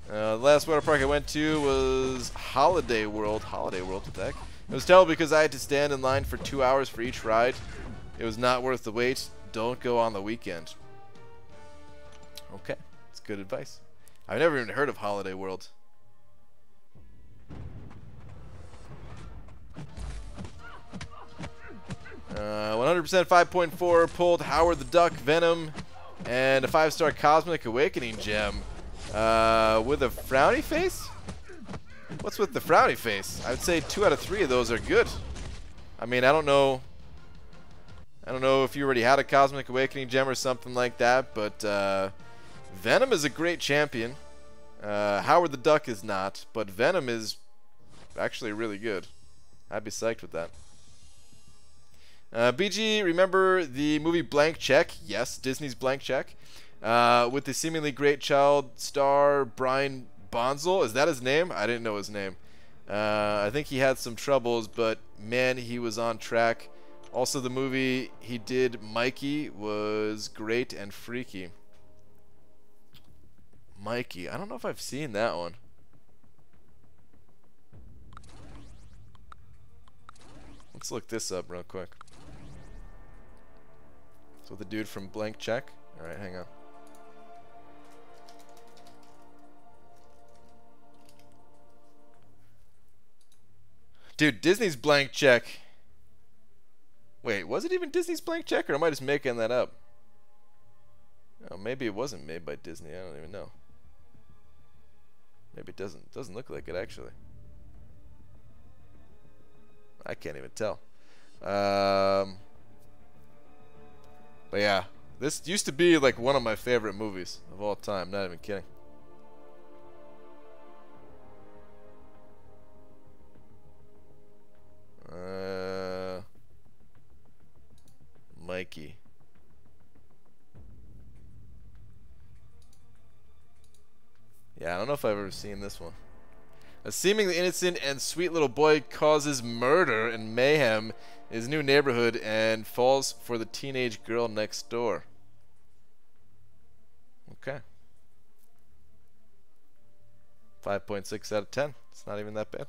The last water park I went to was Holiday World. Holiday World, what the heck? It was terrible because I had to stand in line for 2 hours for each ride. It was not worth the wait. Don't go on the weekend. Okay, that's good advice. I've never even heard of Holiday World. 100% 5.4 pulled Howard the Duck, Venom, and a 5-star Cosmic Awakening gem. With a frowny face? What's with the frowny face? I would say 2 out of 3 of those are good. I mean, I don't know if you already had a Cosmic Awakening gem or something like that, but Venom is a great champion. Howard the Duck is not, but Venom is actually really good. I'd be psyched with that. BG, remember the movie Blank Check? Yes, Disney's Blank Check. With the seemingly great child star Brian Bonzel. Is that his name? I didn't know his name. I think he had some troubles, but man, he was on track. Also, the movie he did, Mikey, was great and freaky. Mikey. I don't know if I've seen that one. Let's look this up real quick. So the dude from Blank Check. Alright, hang on. Dude, Disney's Blank Check. Wait, was it even Disney's Blank Check, or am I just making that up? Oh, maybe it wasn't made by Disney. I don't even know. Maybe it doesn't look like it actually. I can't even tell. But yeah, this used to be like one of my favorite movies of all time. Not even kidding. Mikey. Yeah, I don't know if I've ever seen this one. A seemingly innocent and sweet little boy causes murder and mayhem in his new neighborhood and falls for the teenage girl next door. Okay. 5.6 out of 10. It's not even that bad.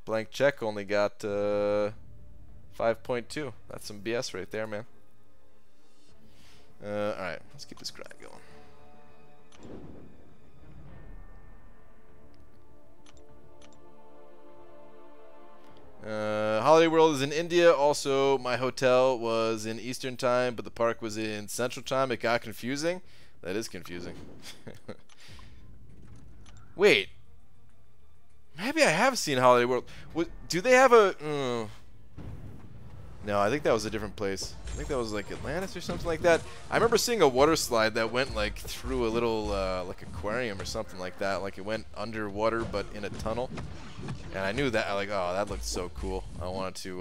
Blank Check only got 5.2. That's some BS right there, man. Alright, let's keep this grind going. Holiday World is in India. Also, my hotel was in Eastern Time, but the park was in Central Time. It got confusing. That is confusing. Wait. Maybe I have seen Holiday World. Do they have a... No, I think that was a different place. I think that was like Atlantis or something like that. I remember seeing a water slide that went like through a little like aquarium or something like that. Like it went underwater but in a tunnel. And I knew that, like, oh, that looked so cool. I wanted to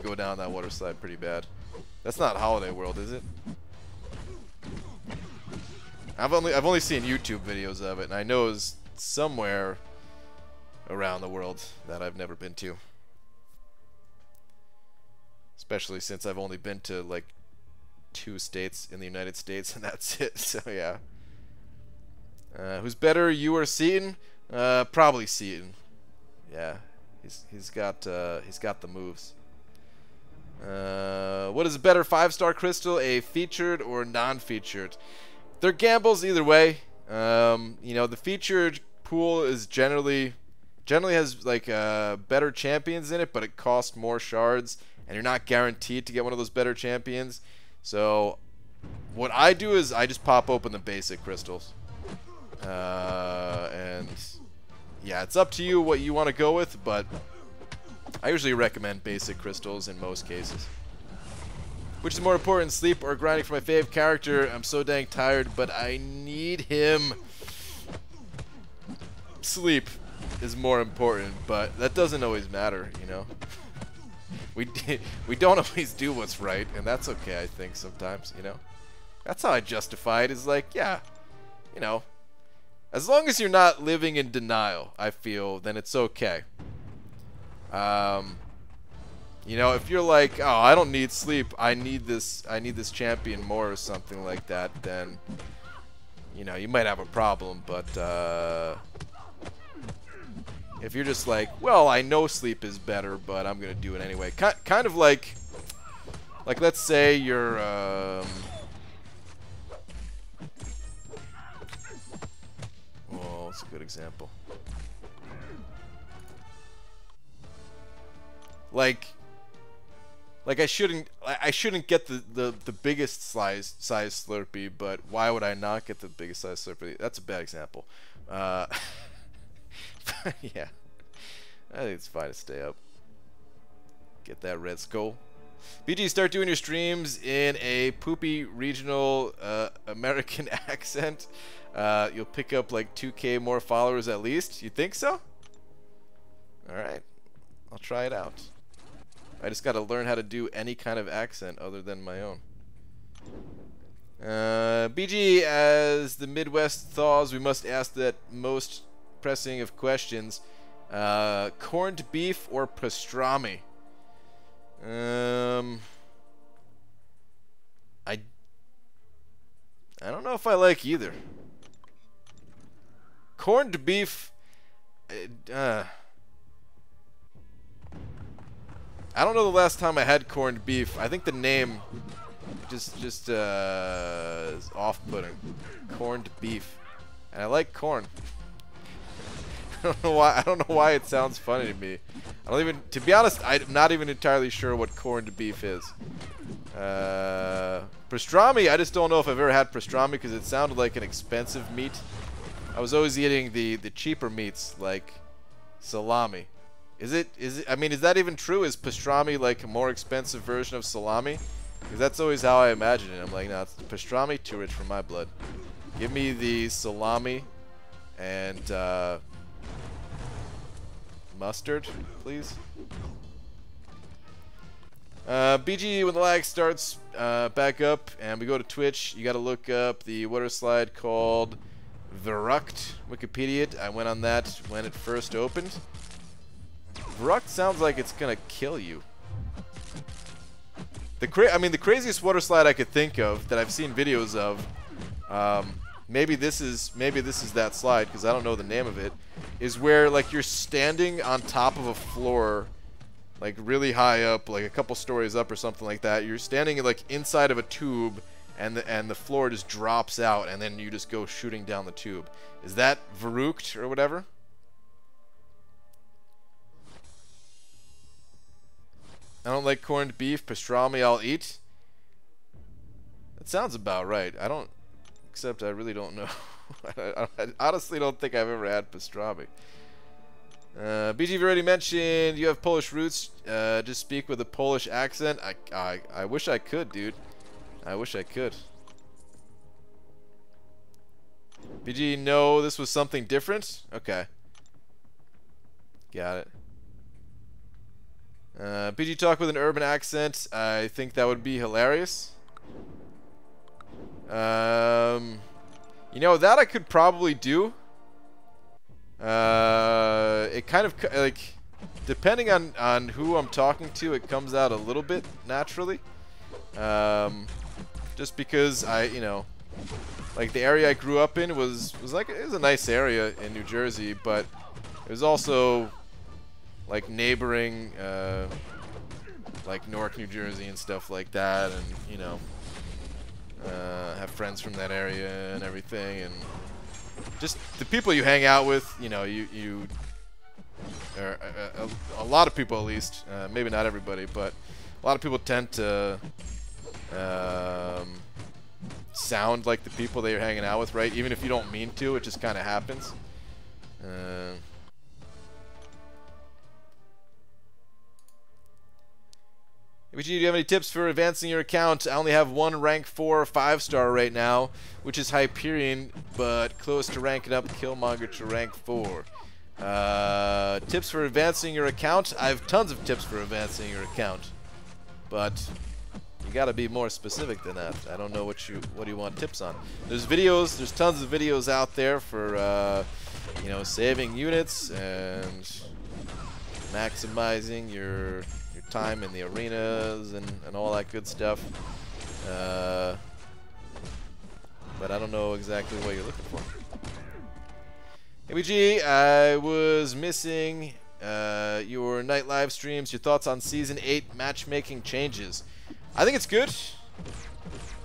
go down that water slide pretty bad. That's not Holiday World, is it? I've only seen YouTube videos of it, and I know it's somewhere around the world that I've never been to. Especially since I've only been to like 2 states in the United States, and that's it. So yeah. Who's better, you or Seaton? Probably Seaton. Yeah, he's got the moves. What is a better 5-star crystal, a featured or non-featured? They're gambles either way. You know, the featured pool is generally has like better champions in it, but it costs more shards, and you're not guaranteed to get one of those better champions. So what I do is I just pop open the basic crystals. And yeah, it's up to you what you want to go with, but I usually recommend basic crystals in most cases. Which is more important, sleep or grinding for my fave character? I'm so dang tired, but I need him. Sleep is more important, but that doesn't always matter, you know. We don't always do what's right, and that's okay, I think, sometimes, you know. That's how I justify it, is like, yeah, you know, as long as you're not living in denial, I feel, then it's okay. You know, if you're like, oh, I don't need sleep, I need this champion more or something like that, then, you know, you might have a problem. But if you're just like, well, I know sleep is better, but I'm gonna do it anyway. Kind of like let's say you're oh, that's a good example. Like I shouldn't get the biggest size Slurpee, but why would I not get the biggest size Slurpee? That's a bad example. Yeah, I think it's fine to stay up. Get that red skull. BG, start doing your streams in a poopy regional American accent. You'll pick up like 2K more followers at least. You think so? Alright. I'll try it out. I just gotta learn how to do any kind of accent other than my own. BG, as the Midwest thaws, we must ask that most pressing of questions. Corned beef or pastrami? I don't know if I like either. Corned beef, I don't know the last time I had corned beef. I think the name just is off-putting. Corned beef, and I like corn. I don't know why. I don't know why it sounds funny to me. I don't even. To be honest, I'm not even entirely sure what corned beef is. Pastrami, I just don't know if I've ever had pastrami because it sounded like an expensive meat. I was always eating the cheaper meats like salami. Is it? I mean, is that even true? Is pastrami like a more expensive version of salami? Because that's always how I imagine it. I'm like, no, it's pastrami too rich for my blood. Give me the salami and mustard, please. BG, when the lag starts back up and we go to Twitch, you got to look up the water slide called Verrucht. Wikipedia it. I went on that when it first opened. Verrucht sounds like it's gonna kill you. I mean, the craziest water slide I could think of that I've seen videos of, maybe this is that slide because I don't know the name of it, is where like you're standing on top of a floor, like really high up, like a couple stories up or something like that. You're standing like inside of a tube, and the floor just drops out, and then you just go shooting down the tube. Is that Verrucht or whatever? I don't like corned beef. Pastrami I'll eat. That sounds about right. I don't, except I really don't know. I honestly don't think I've ever had pastrami. BG, you've already mentioned you have Polish roots. Just speak with a Polish accent. I wish I could, dude. I wish I could. BG, no, this was something different? Okay. Got it. BG, talk with an urban accent. I think that would be hilarious. You know, that I could probably do. It kind of, like, depending on who I'm talking to, it comes out a little bit naturally. Just because you know, like the area I grew up in was like, it was a nice area in New Jersey, but it was also like neighboring, like Newark, New Jersey and stuff like that, and you know, have friends from that area and everything, and just the people you hang out with, you know, a lot of people at least, maybe not everybody, but a lot of people tend to sound like the people that you're hanging out with, right? Even if you don't mean to, it just kind of happens. Do you have any tips for advancing your account? I only have one rank 4 5-star right now, which is Hyperion, but close to ranking up Killmonger to rank 4. Tips for advancing your account? I have tons of tips for advancing your account, but you gotta be more specific than that. I don't know what you want tips on. There's videos, there's tons of videos out there for you know, saving units and maximizing your time in the arenas and all that good stuff. But I don't know exactly what you're looking for. ABG, I was missing your night live streams. Your thoughts on Season 8 matchmaking changes? I think it's good.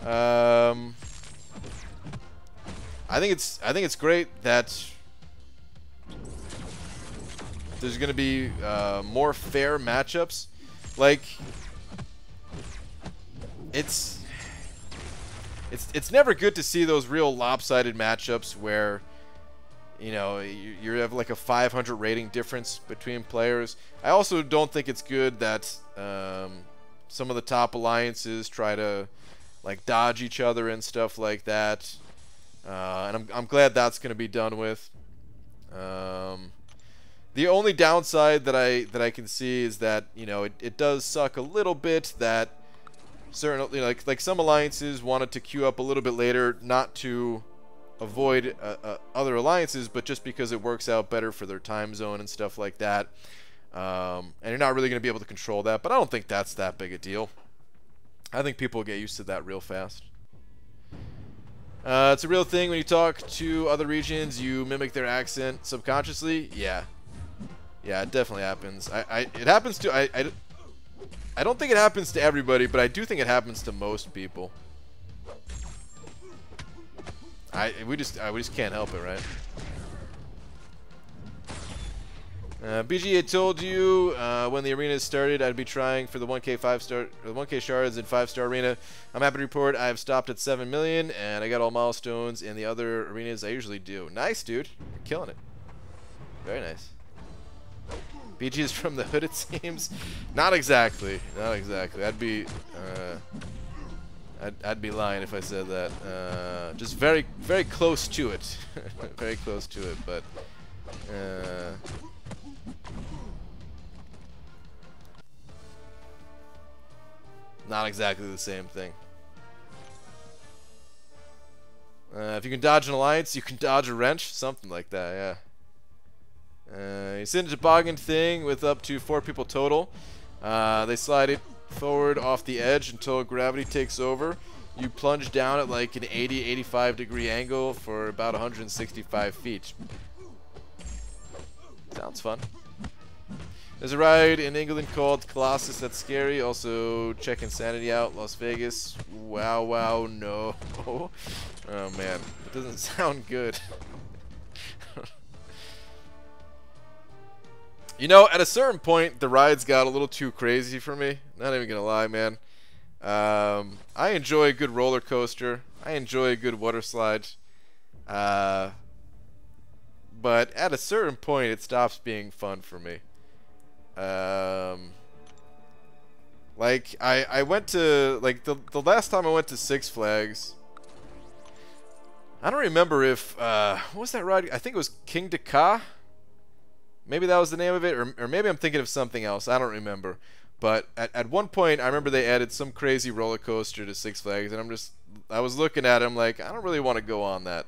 I think it's great that there's going to be more fair matchups. Like, it's never good to see those real lopsided matchups where, you know, you have like a 500 rating difference between players. I also don't think it's good that some of the top alliances try to like dodge each other and stuff like that. And I'm glad that's going to be done with. The only downside that I can see is that, you know, it does suck a little bit that certain, you know, like some alliances wanted to queue up a little bit later, not to avoid other alliances, but just because it works out better for their time zone and stuff like that. And you're not really going to be able to control that, but I don't think that's that big a deal. I think people will get used to that real fast. It's a real thing when you talk to other regions, you mimic their accent subconsciously. Yeah, it definitely happens. It happens to I don't think it happens to everybody, but I do think it happens to most people. We just can't help it, right? BG, I told you when the arena started I'd be trying for the 1K 5-star, the 1K shards in 5-star arena. I'm happy to report I've stopped at 7 million and I got all milestones in the other arenas I usually do. Nice, dude. You're killing it. Very nice. BG is from the hood, it seems. Not exactly. Not exactly. I'd be lying if I said that. Just very, very close to it. Very close to it, but not exactly the same thing. If you can dodge an alliance, you can dodge a wrench. Something like that, yeah. You sit in a toboggan thing with up to 4 people total. They slide it forward off the edge until gravity takes over. You plunge down at like an 80-85 degree angle for about 165 feet. Sounds fun. There's a ride in England called Colossus that's scary. Also, check Insanity out, Las Vegas. Wow, no. Oh man, it doesn't sound good. You know, at a certain point, the rides got a little too crazy for me. Not even gonna lie, man. I enjoy a good roller coaster. I enjoy a good water slide. But at a certain point, it stops being fun for me. Like I went to like the last time I went to Six Flags. I don't remember if what was that ride? I think it was King Dakar. Maybe that was the name of it, or maybe I'm thinking of something else. I don't remember. But at one point, I remember they added some crazy roller coaster to Six Flags, and I was looking at it, I'm like, I don't really want to go on that.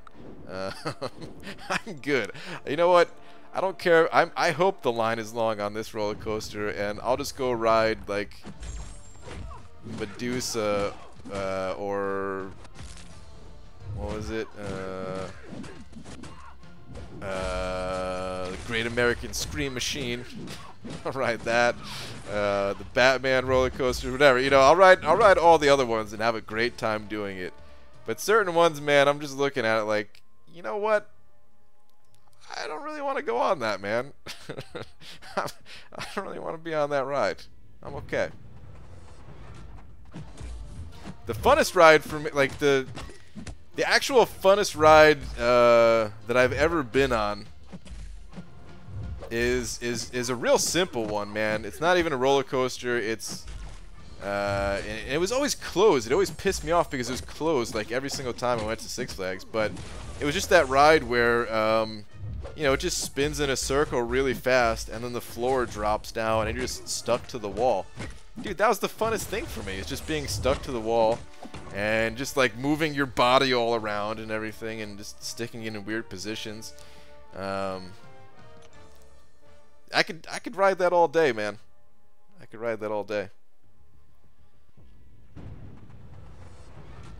I'm good. You know what? I don't care. I hope the line is long on this roller coaster, and I'll just go ride like Medusa or what was it? The Great American Scream Machine. I'll ride that. The Batman roller coaster, whatever. You know, I'll ride all the other ones and have a great time doing it. But certain ones, man, I'm just looking at it like, you know what? I don't really want to go on that, man. I don't really want to be on that ride. I'm okay. The funnest ride for me, like the actual funnest ride that I've ever been on is a real simple one, man. It's not even a roller coaster. It's and it was always closed. It always pissed me off because it was closed like every single time I went to Six Flags. But it was just that ride where you know, it just spins in a circle really fast, and then the floor drops down, and you're just stuck to the wall. Dude, that was the funnest thing for me. It's just being stuck to the wall and just like moving your body all around and everything, and just sticking in weird positions. I could ride that all day, man. I could ride that all day.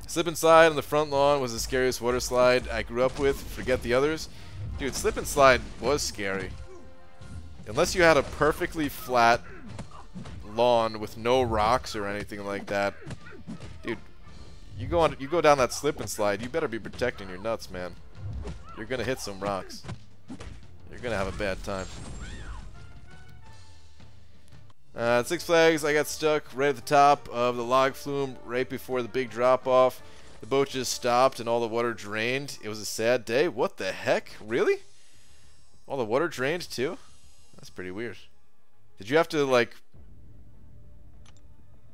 Slip and Slide on the front lawn was the scariest water slide I grew up with. Forget the others. Dude, Slip and Slide was scary. Unless you had a perfectly flat lawn with no rocks or anything like that. Dude, you go down that Slip and Slide, you better be protecting your nuts, man. You're gonna hit some rocks. You're gonna have a bad time. At Six Flags, I got stuck right at the top of the log flume right before the big drop-off. The boat just stopped and all the water drained. It was a sad day. What the heck? Really? All the water drained too? That's pretty weird. Did you have to, like,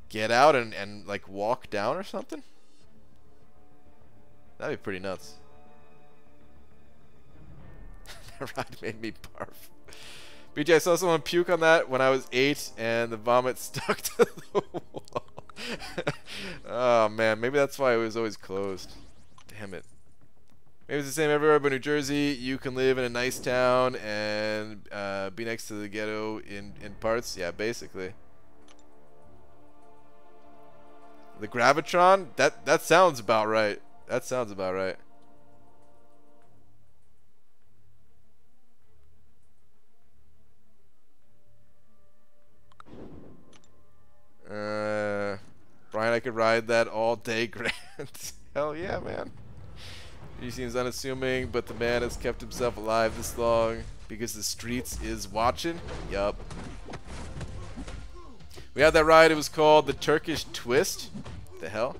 get out and like, walk down or something? That'd be pretty nuts. That ride made me barf. BJ, I saw someone puke on that when I was 8 and the vomit stuck to the wall. Oh man, maybe that's why it was always closed. Damn it. Maybe it's the same everywhere, but New Jersey, you can live in a nice town and be next to the ghetto in parts. Yeah, basically. The Gravitron? That sounds about right. That sounds about right. Brian, I could ride that all day, Grant. Hell yeah, man. He seems unassuming, but the man has kept himself alive this long because the streets is watching. Yup. We had that ride. It was called the Turkish Twist. What the hell?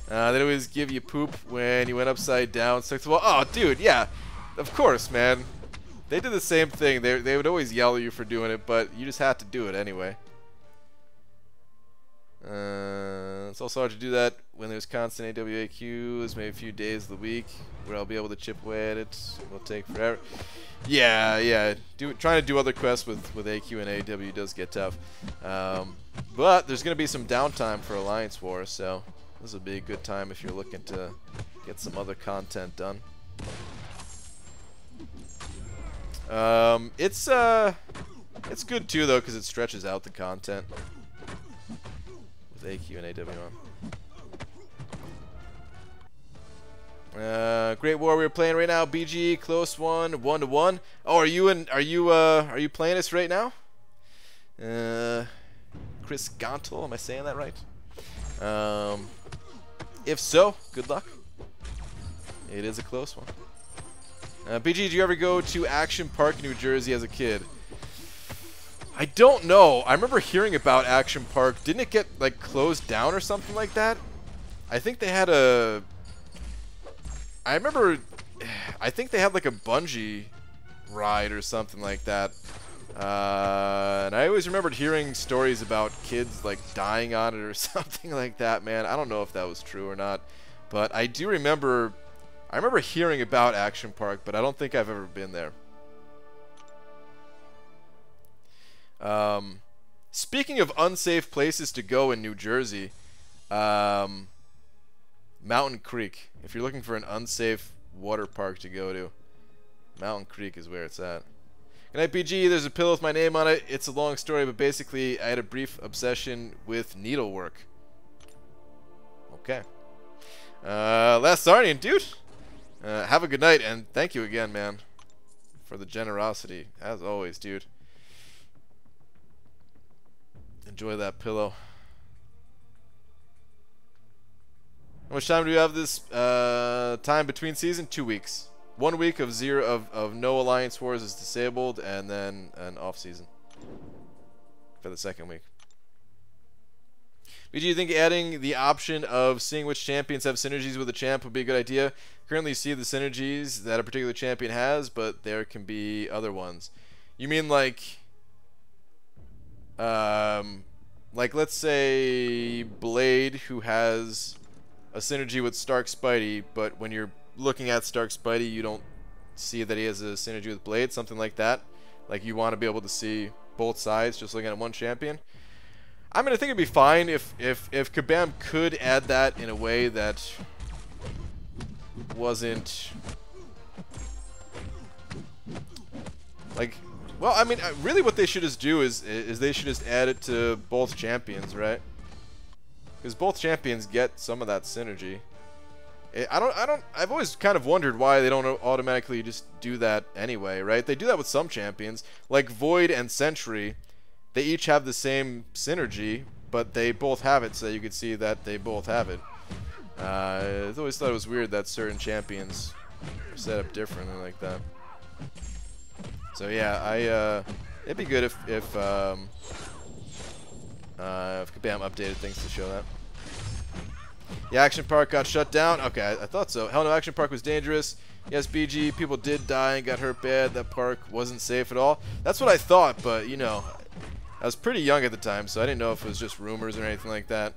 They always give you poop when you went upside down. So, well, oh, dude, yeah. Of course, man. They did the same thing. They would always yell at you for doing it, but you just had to do it anyway. It's also hard to do that when there's constant AWAQs, maybe a few days of the week where I'll be able to chip away at it. It will take forever. Yeah. Trying to do other quests with AQ and AW does get tough. But there's going to be some downtime for Alliance War, so this will be a good time if you're looking to get some other content done. It's good too though because it stretches out the content. AQ and AW on. Great War we're playing right now. BG close one, 1-1. Oh, are you playing this right now? Chris Gontel, am I saying that right? If so, good luck. It is a close one. BG, did you ever go to Action Park, New Jersey as a kid? I don't know. I remember hearing about Action Park. Didn't it get, like, closed down or something like that? I think they had a... I think they had, like, a bungee ride or something like that. And I always remembered hearing stories about kids, like, dying on it or something like that, man. I don't know if that was true or not. But I do remember... I remember hearing about Action Park, but I don't think I've ever been there. Speaking of unsafe places to go in New Jersey, Mountain Creek. If you're looking for an unsafe water park to go to, Mountain Creek is where it's at. Good night, BG. There's a pillow with my name on it. It's a long story, but basically I had a brief obsession with needlework. Okay. Last Sarnian, dude. Have a good night, and thank you again, man, for the generosity, as always, dude. Enjoy that pillow. How much time do we have this time between season? 2 weeks. 1 week of no Alliance Wars is disabled, and then an off season for the second week. BG, do you think adding the option of seeing which champions have synergies with a champ would be a good idea? Currently see the synergies that a particular champion has, but there can be other ones. You mean like let's say Blade, who has a synergy with Stark Spidey, but when you're looking at Stark Spidey, you don't see that he has a synergy with Blade, something like that. Like you want to be able to see both sides just looking at one champion. I mean, I think it'd be fine if Kabam could add that in a way that wasn't like Well, I mean, really what they should just do is they should just add it to both champions, right? Because both champions get some of that synergy. I've always kind of wondered why they don't automatically just do that anyway, right? They do that with some champions. Like Void and Sentry, they each have the same synergy, but they both have it, so you can see that they both have it. I always thought it was weird that certain champions are set up differently like that. So yeah, it'd be good if Kabam updated things to show that. The Action Park got shut down. Okay, I thought so. Hell no, Action Park was dangerous. Yes, BG, people did die and got hurt bad. That park wasn't safe at all. That's what I thought, but you know, I was pretty young at the time, so I didn't know if it was just rumors or anything like that.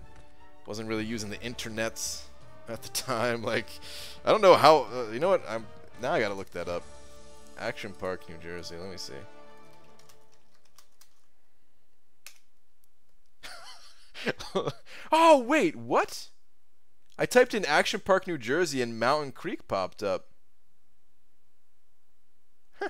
Wasn't really using the internets at the time. Like, I don't know how. You know what? Now I gotta look that up. Action Park, New Jersey. Let me see. Oh wait, what? I typed in Action Park, New Jersey, and Mountain Creek popped up. Huh.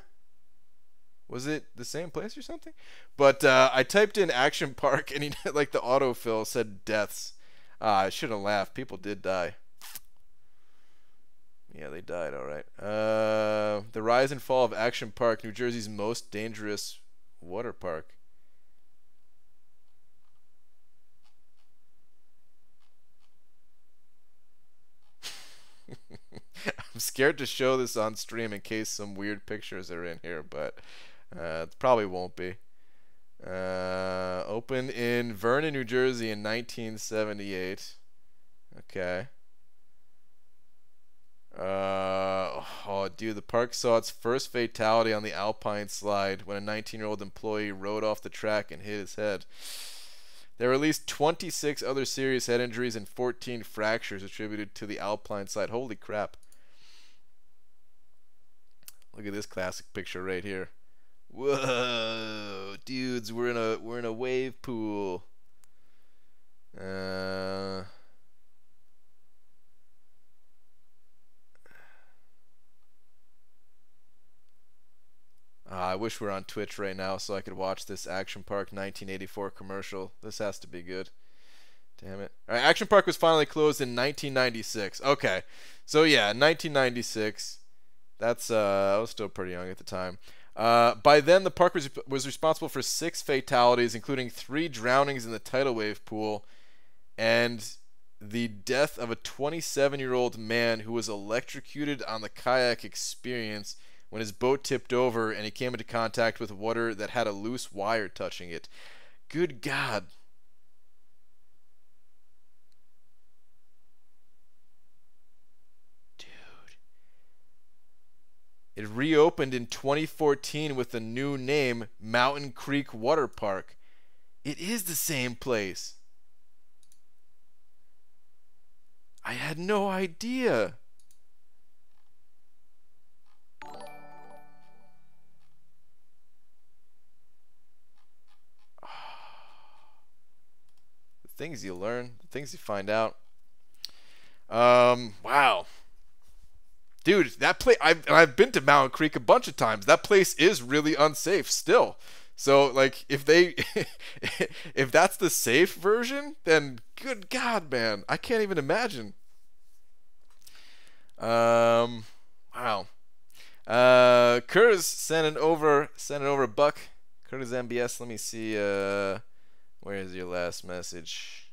Was it the same place or something? But I typed in Action Park, and like the autofill said deaths. I shouldn't laugh. People did die. Yeah, they died. All right. The rise and fall of Action Park, New Jersey's most dangerous water park. I'm scared to show this on stream in case some weird pictures are in here, but it probably won't be. Opened in Vernon, New Jersey in 1978. Okay. Oh, dude, the park saw its first fatality on the Alpine slide when a 19-year-old employee rode off the track and hit his head. There were at least 26 other serious head injuries and 14 fractures attributed to the Alpine slide. Holy crap. Look at this classic picture right here. Whoa, dudes, we're in a wave pool. I wish we were on Twitch right now so I could watch this Action Park 1984 commercial. This has to be good. Damn it. All right, Action Park was finally closed in 1996. Okay. So yeah, 1996. That's I was still pretty young at the time. By then, the park was responsible for 6 fatalities, including 3 drownings in the tidal wave pool, and the death of a 27-year-old man who was electrocuted on the kayak experience when his boat tipped over and he came into contact with water that had a loose wire touching it. Good God. It reopened in 2014 with a new name, Mountain Creek Water Park. It is the same place. I had no idea. The things you learn, the things you find out. Wow. Dude, that place, I've been to Mountain Creek a bunch of times. That place is really unsafe still. So, like, if they, if that's the safe version, then good God, man, I can't even imagine. Wow. Curtis sending over a buck. Curtis MBS, let me see, where is your last message?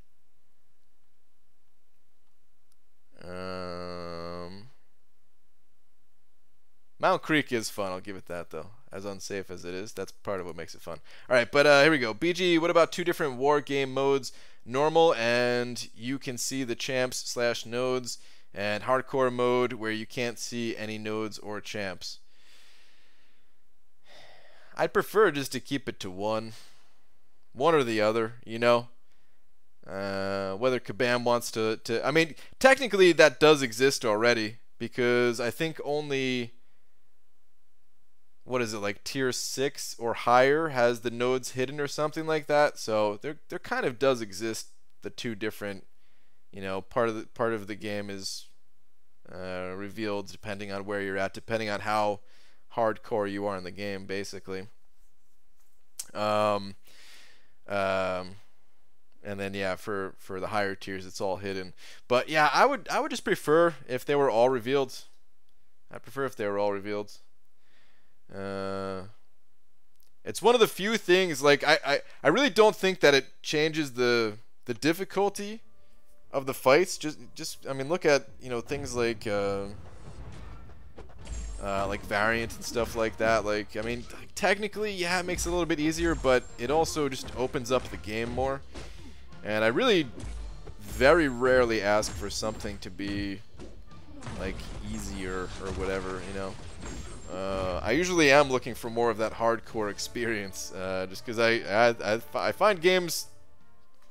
Mount Creek is fun, I'll give it that though. As unsafe as it is, that's part of what makes it fun. Alright, but here we go. BG, what about 2 different war game modes? Normal, and you can see the champs / nodes, and hardcore mode where you can't see any nodes or champs. I'd prefer just to keep it to one or the other, you know. Whether Kabam wants to I mean, technically that does exist already, because I think only, what is it, like tier 6 or higher has the nodes hidden or something like that. So there kind of does exist the 2 different, you know, part of the game is revealed depending on where you're at, depending on how hardcore you are in the game, basically. Um, um, and then yeah, for the higher tiers, it's all hidden. But yeah, I would just prefer if they were all revealed. I prefer if they were all revealed. It's one of the few things, like, I really don't think that it changes the difficulty of the fights. Just I mean, look at, you know, things like Variant and stuff like that. Like, I mean, technically, yeah, it makes it a little bit easier, but it also just opens up the game more. And I really very rarely ask for something to be like easier or whatever, you know. I usually am looking for more of that hardcore experience, just because I find games,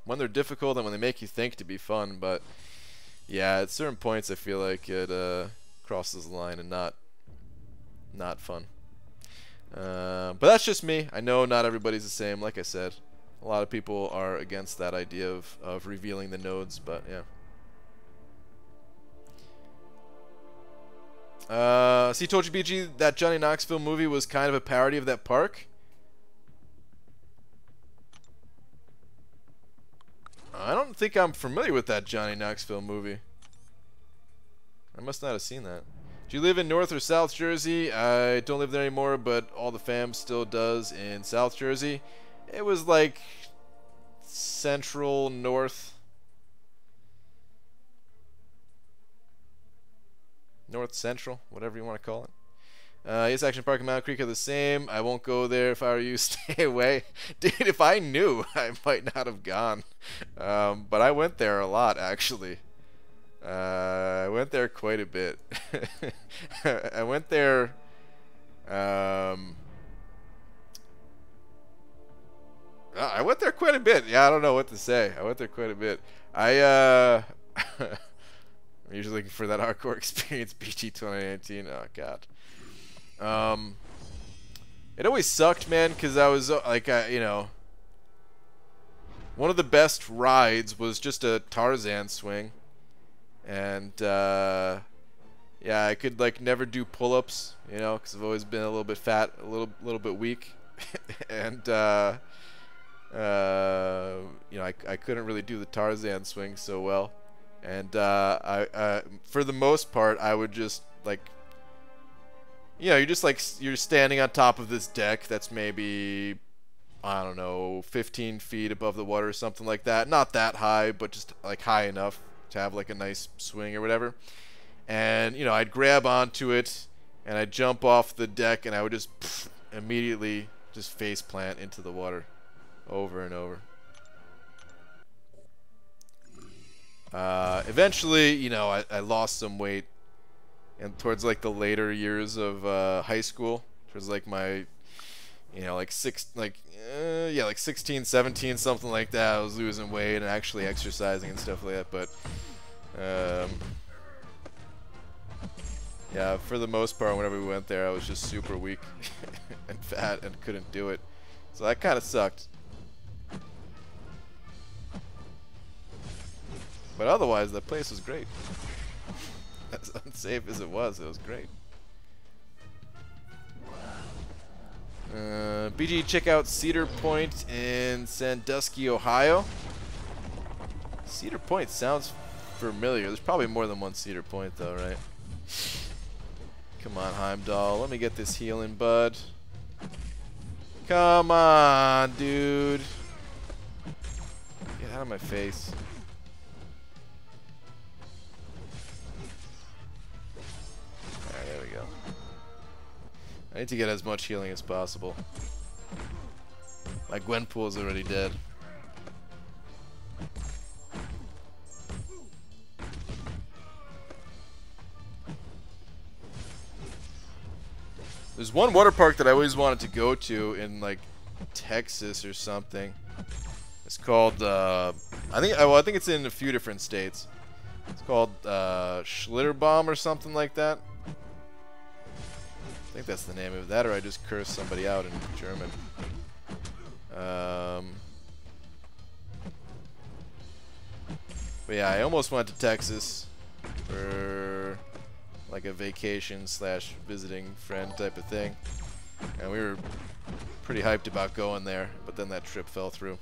when they're difficult and when they make you think, to be fun. But yeah, at certain points I feel like it crosses the line and not fun. But that's just me. I know not everybody's the same. Like I said, a lot of people are against that idea of revealing the nodes, but yeah. See, told you, BG, that Johnny Knoxville movie was kind of a parody of that park. I don't think I'm familiar with that Johnny Knoxville movie. I must not have seen that. Do you live in North or South Jersey? I don't live there anymore, but all the fam still does in South Jersey. It was like central north. North Central, whatever you want to call it. Yes, Action Park and Mountain Creek are the same. I won't go there. If I were you, stay away. Dude, if I knew, I might not have gone. But I went there a lot, actually. I went there quite a bit. I went there... I went there quite a bit. Yeah, I don't know what to say. I went there quite a bit. I'm usually looking for that hardcore experience. BG 2019. Oh god. It always sucked, man, because I was like, you know, one of the best rides was just a Tarzan swing, and yeah, I could like never do pull-ups, you know, because I've always been a little bit fat, a little bit weak, and you know, I couldn't really do the Tarzan swing so well. And for the most part, I would just like, you know, you're standing on top of this deck that's maybe, I don't know, 15 feet above the water or something like that. Not that high, but just like high enough to have like a nice swing or whatever. And, you know, I'd grab onto it and I'd jump off the deck and I would just immediately just face plant into the water over and over. Eventually, you know, I lost some weight, and towards like the later years of high school, towards like my, you know, like 16, 17, something like that, I was losing weight and actually exercising and stuff like that. But yeah, for the most part, whenever we went there, I was just super weak and fat and couldn't do it, so that kind of sucked. But otherwise, that place was great. As unsafe as it was great. BG, check out Cedar Point in Sandusky, Ohio. Cedar Point sounds familiar. There's probably more than one Cedar Point, though, right? Come on, Heimdall. Let me get this healing, bud. Come on, dude. Get out of my face. There we go. I need to get as much healing as possible. My Gwenpool's already dead. There's one water park that I always wanted to go to in like Texas or something. It's called I think it's in a few different states. It's called Schlitterbahn or something like that. I think that's the name of it. That, or I just cursed somebody out in German. But yeah, I almost went to Texas for like a vacation / visiting friend type of thing, and we were Pretty hyped about going there, but then that trip fell through.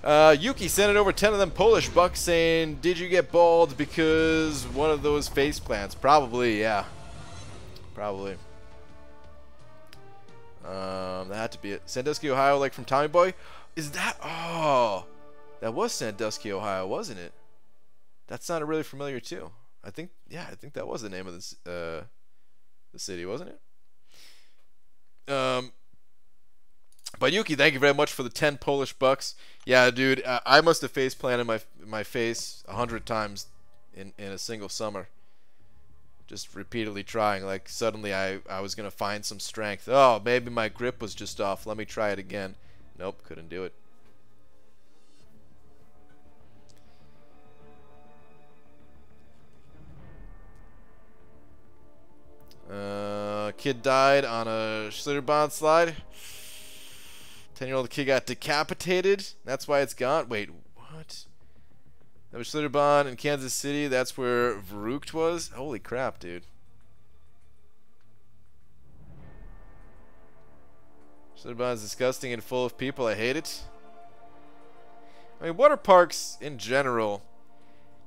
Yuki sending over 10 of them Polish bucks saying, did you get bald because one of those face plants? Probably, yeah. Probably. That had to be it. Sandusky, Ohio, like from Tommy Boy? Is that... Oh! That was Sandusky, Ohio, wasn't it? That sounded really familiar, too. I think... Yeah, I think that was the name of this, the city, wasn't it? But Yuki, thank you very much for the 10 Polish bucks. Yeah, dude, I must have face planted my face 100 times in a single summer. Just repeatedly trying. Like, suddenly I was going to find some strength. Oh, maybe my grip was just off. Let me try it again. Nope, couldn't do it. Kid died on a Schlitterbahn slide. 10-year-old kid got decapitated. That's why it's gone. Wait, what? That was Schlitterbahn in Kansas City. That's where Verrucht was. Holy crap, dude. Schlitterbahn is disgusting and full of people. I hate it. I mean, water parks in general,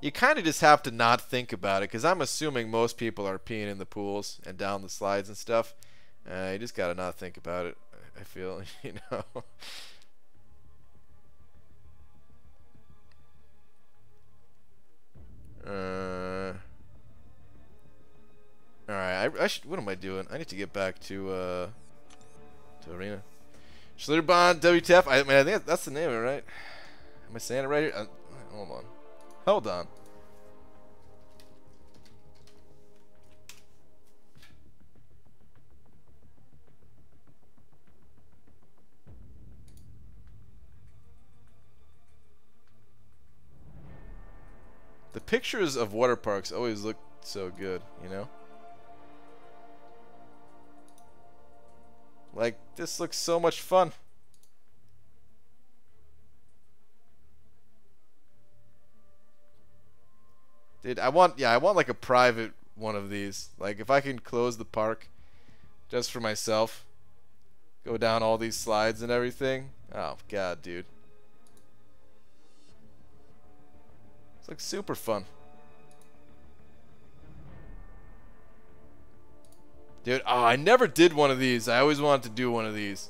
you kind of just have to not think about it, because I'm assuming most people are peeing in the pools and down the slides and stuff. You just gotta not think about it, I feel, you know. Alright, I should, what am I doing? I need to get back to Arena. Schlitterbahn, WTF, I mean, I think that's the name of it, right? Am I saying it right here? Hold on. Hold on. The pictures of water parks always look so good, you know? Like, this looks so much fun. Dude, I want like a private one of these. Like, if I can close the park just for myself, go down all these slides and everything. Oh, God, dude. It's like super fun. Dude, oh, I never did one of these. I always wanted to do one of these.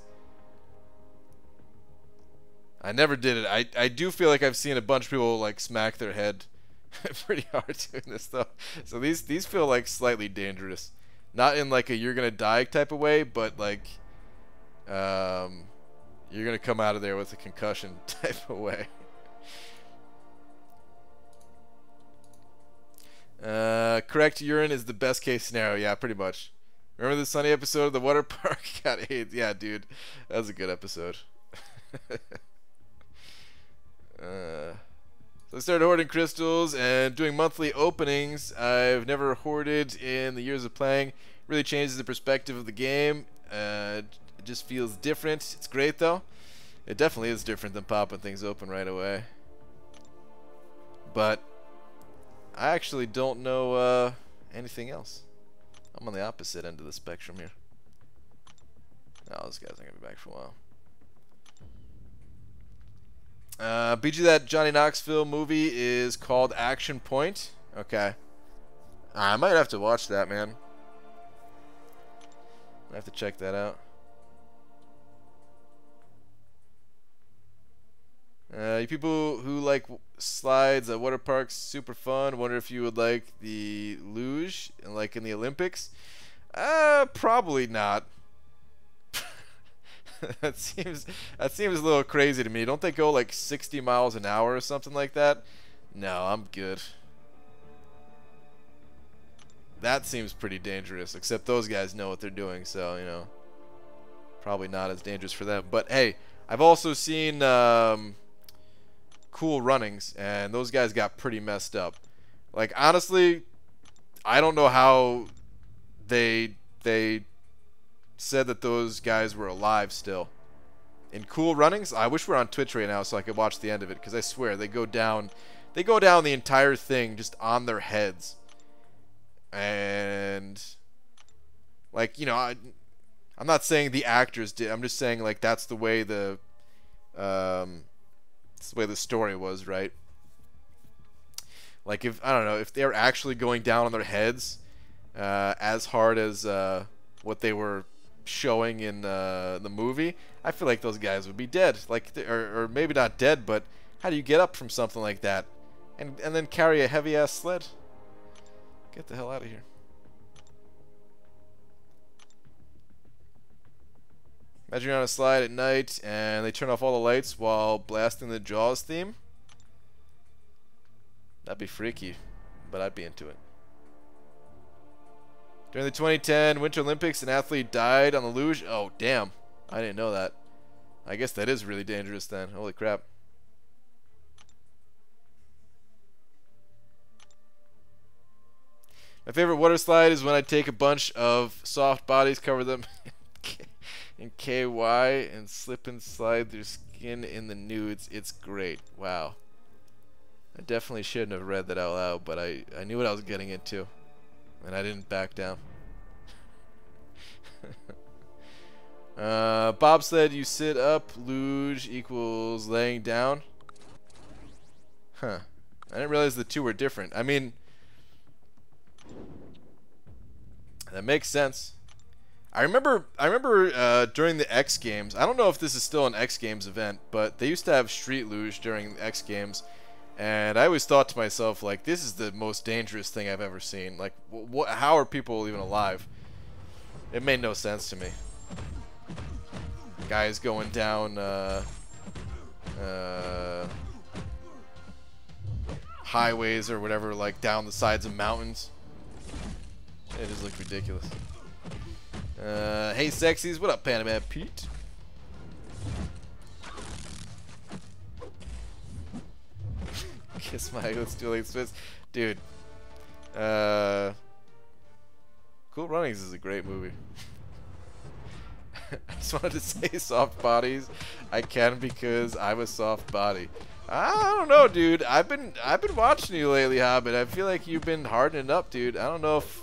I never did it. I do feel like I've seen a bunch of people like smack their head pretty hard doing this stuff. So these feel like slightly dangerous. Not in like a you're gonna die type of way, but like you're gonna come out of there with a concussion type of way. Correct urine is the best case scenario. Yeah, pretty much. Remember the Sunny episode of the water park? Got AIDS. Yeah, dude. That was a good episode. So I started hoarding crystals and doing monthly openings. I've never hoarded in the years of playing. Really changes the perspective of the game. It just feels different. It's great, though. It definitely is different than popping things open right away. But I actually don't know anything else. I'm on the opposite end of the spectrum here. Oh, those guys aren't going to be back for a while. BG, that Johnny Knoxville movie is called Action Point. Okay. I might have to watch that, man. I have to check that out. You people who like slides at water parks, super fun. Wonder if you would like the luge, like in the Olympics. Probably not. that seems a little crazy to me. Don't they go like 60 miles an hour or something like that? No, I'm good. That seems pretty dangerous, except those guys know what they're doing, so, you know, probably not as dangerous for them. But hey, I've also seen Cool Runnings, and those guys got pretty messed up. Like, honestly, I don't know how they said that those guys were alive still. In Cool Runnings, I wish we were on Twitch right now so I could watch the end of it, because I swear they go down the entire thing just on their heads. And like, you know, I'm not saying the actors did. I'm just saying like that's the way the story was, right? Like if I don't know if they're actually going down on their heads as hard as what they were showing in the movie, I feel like those guys would be dead. Like or maybe not dead, but how do you get up from something like that and then carry a heavy ass sled? Get the hell out of here. Imagine you're on a slide at night and they turn off all the lights while blasting the Jaws theme. That'd be freaky, but I'd be into it. During the 2010 Winter Olympics, an athlete died on the luge. Oh, damn. I didn't know that. I guess that is really dangerous then. Holy crap. My favorite water slide is when I take a bunch of soft bodies, cover them in KY, and slip and slide their skin in the nudes. It's great. Wow. I definitely shouldn't have read that out loud, but I knew what I was getting into, and I didn't back down. Bobsled, you sit up, luge equals laying down. Huh. I didn't realize the two were different. I mean, that makes sense. I remember during the X Games, I don't know if this is still an X Games event, but they used to have street luge during the X Games, and I always thought to myself, like, this is the most dangerous thing I've ever seen. Like, how are people even alive? It made no sense to me. Guys going down highways or whatever, like down the sides of mountains. It just looked ridiculous. Hey sexies, what up, Panama Pete? Kiss my let's do like Swiss. Dude. Cool Runnings is a great movie. I just wanted to say soft bodies. I can because I'm a soft body. I don't know, dude. I've been watching you lately, Hobbit. I feel like you've been hardening up, dude. I don't know if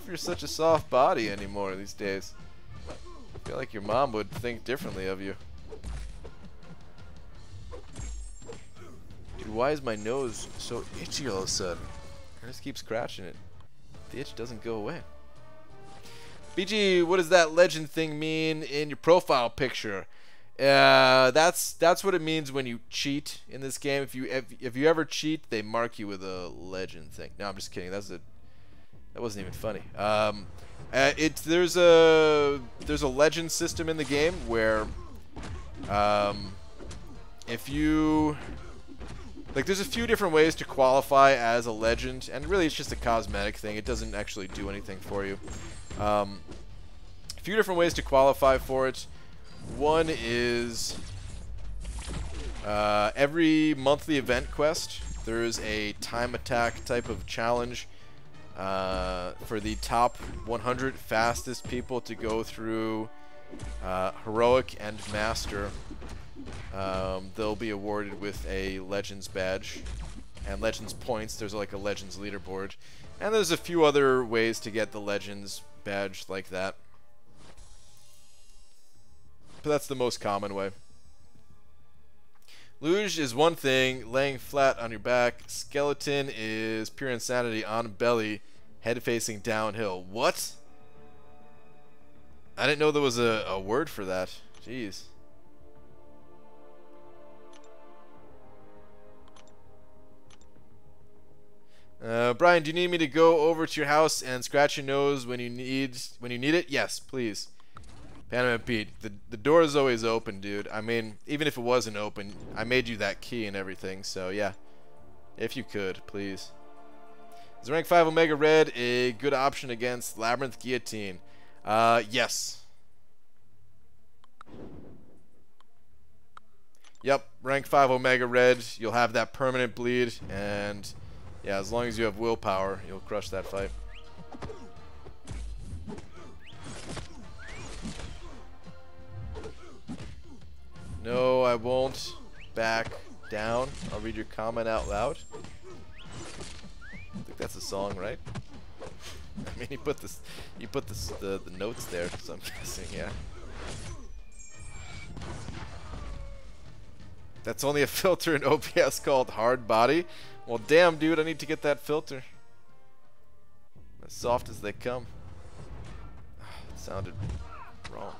you're such a soft body anymore these days. I feel like your mom would think differently of you. Dude, why is my nose so itchy all of a sudden? I just keep scratching it. The itch doesn't go away. BG, what does that legend thing mean in your profile picture? That's what it means when you cheat in this game. If you ever cheat, they mark you with a legend thing. No, I'm just kidding. That wasn't even funny. There's a legend system in the game where if you there's a few different ways to qualify as a legend, and really it's just a cosmetic thing. It doesn't actually do anything for you. A few different ways to qualify for it. One is every monthly event quest, there's a time attack type of challenge for the top 100 fastest people to go through Heroic and Master. They'll be awarded with a Legends badge and Legends points. There's like a Legends leaderboard. And there's a few other ways to get the Legends badge like that. But that's the most common way. Luge is one thing, laying flat on your back. Skeleton is pure insanity on belly, head facing downhill. What? I didn't know there was a word for that. Jeez. Brian, do you need me to go over to your house and scratch your nose when you need it? Yes, please. Panama Pete, the door is always open, dude. I mean, even if it wasn't open, I made you that key and everything, so yeah. If you could, please. Is rank 5 Omega Red a good option against Labyrinth Guillotine? Yes. Yep, rank 5 Omega Red, you'll have that permanent bleed, and yeah, as long as you have willpower, you'll crush that fight. No, I won't back down. I'll read your comment out loud. I think that's a song, right? I mean, you put the notes there, so I'm guessing, yeah. That's only a filter in OBS called hard body. Well, damn, dude, I need to get that filter. As soft as they come. It sounded wrong.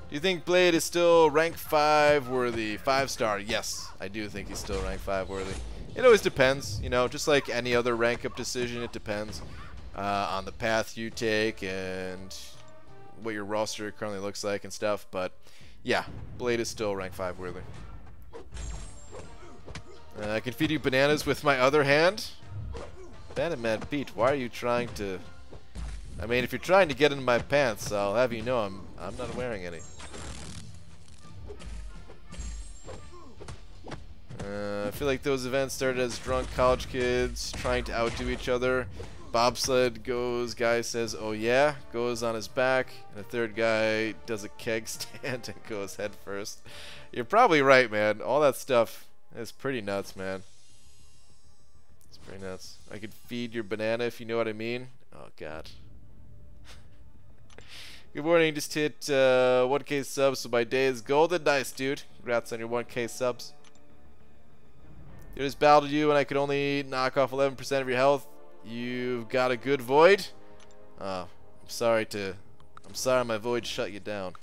Do you think Blade is still rank 5 worthy? 5-star? Yes, I do think he's still rank 5 worthy. It always depends, you know, just like any other rank up decision, it depends on the path you take and what your roster currently looks like and stuff. But yeah, Blade is still rank 5 worthy. I can feed you bananas with my other hand. Bandit Man Pete, why are you trying to... I mean, if you're trying to get into my pants, I'll have you know I'm not wearing any. I feel like those events started as drunk college kids trying to outdo each other. Bobsled goes, guy says, oh yeah, goes on his back, and a third guy does a keg stand and goes head first. You're probably right, man. All that stuff is pretty nuts, man. It's pretty nuts. I could feed your banana if you know what I mean. Oh, God. Good morning, just hit 1K subs, so my day is golden. Nice, dude. Congrats on your 1K subs. I just battled you and I could only knock off 11% of your health. You've got a good void? Oh, I'm sorry my void shut you down.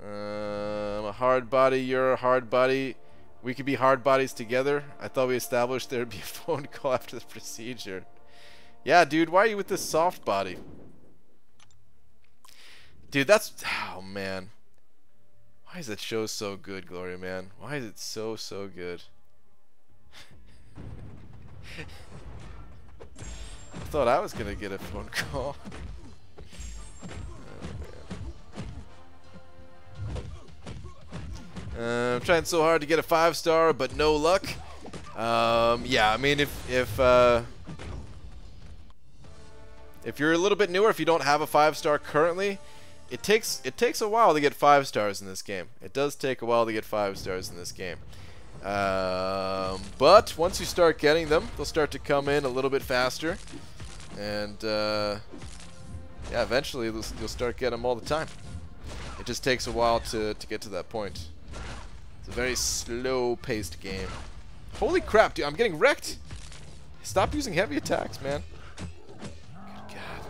I'm a hard body, you're a hard body. We could be hard bodies together. I thought we established there'd be a phone call after the procedure. Yeah, dude, why are you with this soft body? Dude, that's... Oh, man. Why is that show so good, Gloria, man? Why is it so good? I thought I was gonna get a phone call. I'm trying so hard to get a 5-star, but no luck. Yeah, I mean, if you're a little bit newer, if you don't have a 5-star currently, it takes a while to get 5 stars in this game. It does take a while to get 5 stars in this game. But once you start getting them, they'll start to come in a little bit faster, and yeah, eventually you'll start getting them all the time. It just takes a while to get to that point. It's a very slow-paced game. Holy crap, dude! I'm getting wrecked. Stop using heavy attacks, man. Good God.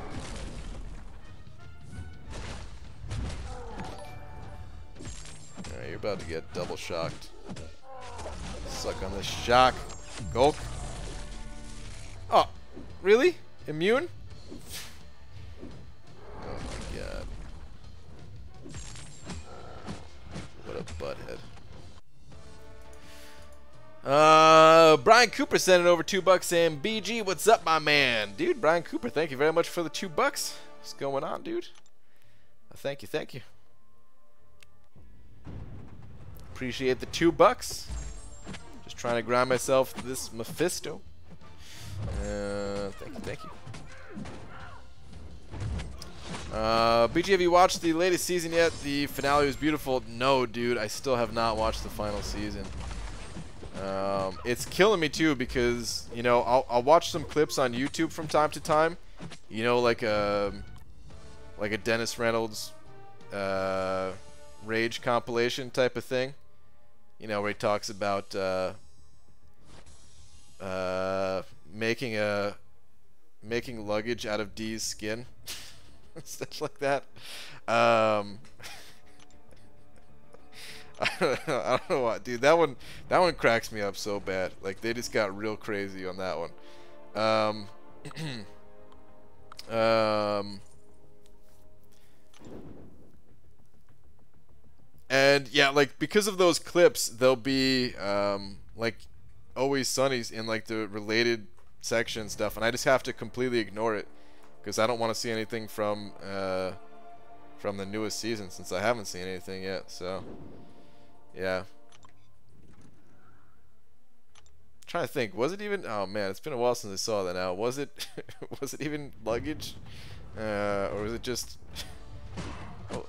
Alright, you're about to get double shocked. Suck on this shock. Gulk. Oh, really? Immune? Oh my God. What a butthead. Brian Cooper sending over $2 saying, BG, what's up, my man? Dude, Brian Cooper, thank you very much for the $2. What's going on, dude? Thank you, thank you. Appreciate the $2. Just trying to grind myself this Mephisto. Thank you, thank you. BG, have you watched the latest season yet? The finale was beautiful. No, dude, I still have not watched the final season. It's killing me too because, you know, I'll watch some clips on YouTube from time to time. You know, like a Dennis Reynolds rage compilation type of thing. You know, where he talks about making luggage out of Dee's skin. Stuff like that. I don't know what, dude. That one cracks me up so bad. Like, they just got real crazy on that one. And yeah, like, because of those clips, there'll be like Always Sunny's in like the related section stuff, and I just have to completely ignore it because I don't want to see anything from the newest season since I haven't seen anything yet. So yeah. Trying to think, was it even? Oh man, it's been a while since I saw that. Now, was it? Was it even luggage, or was it just? Oh,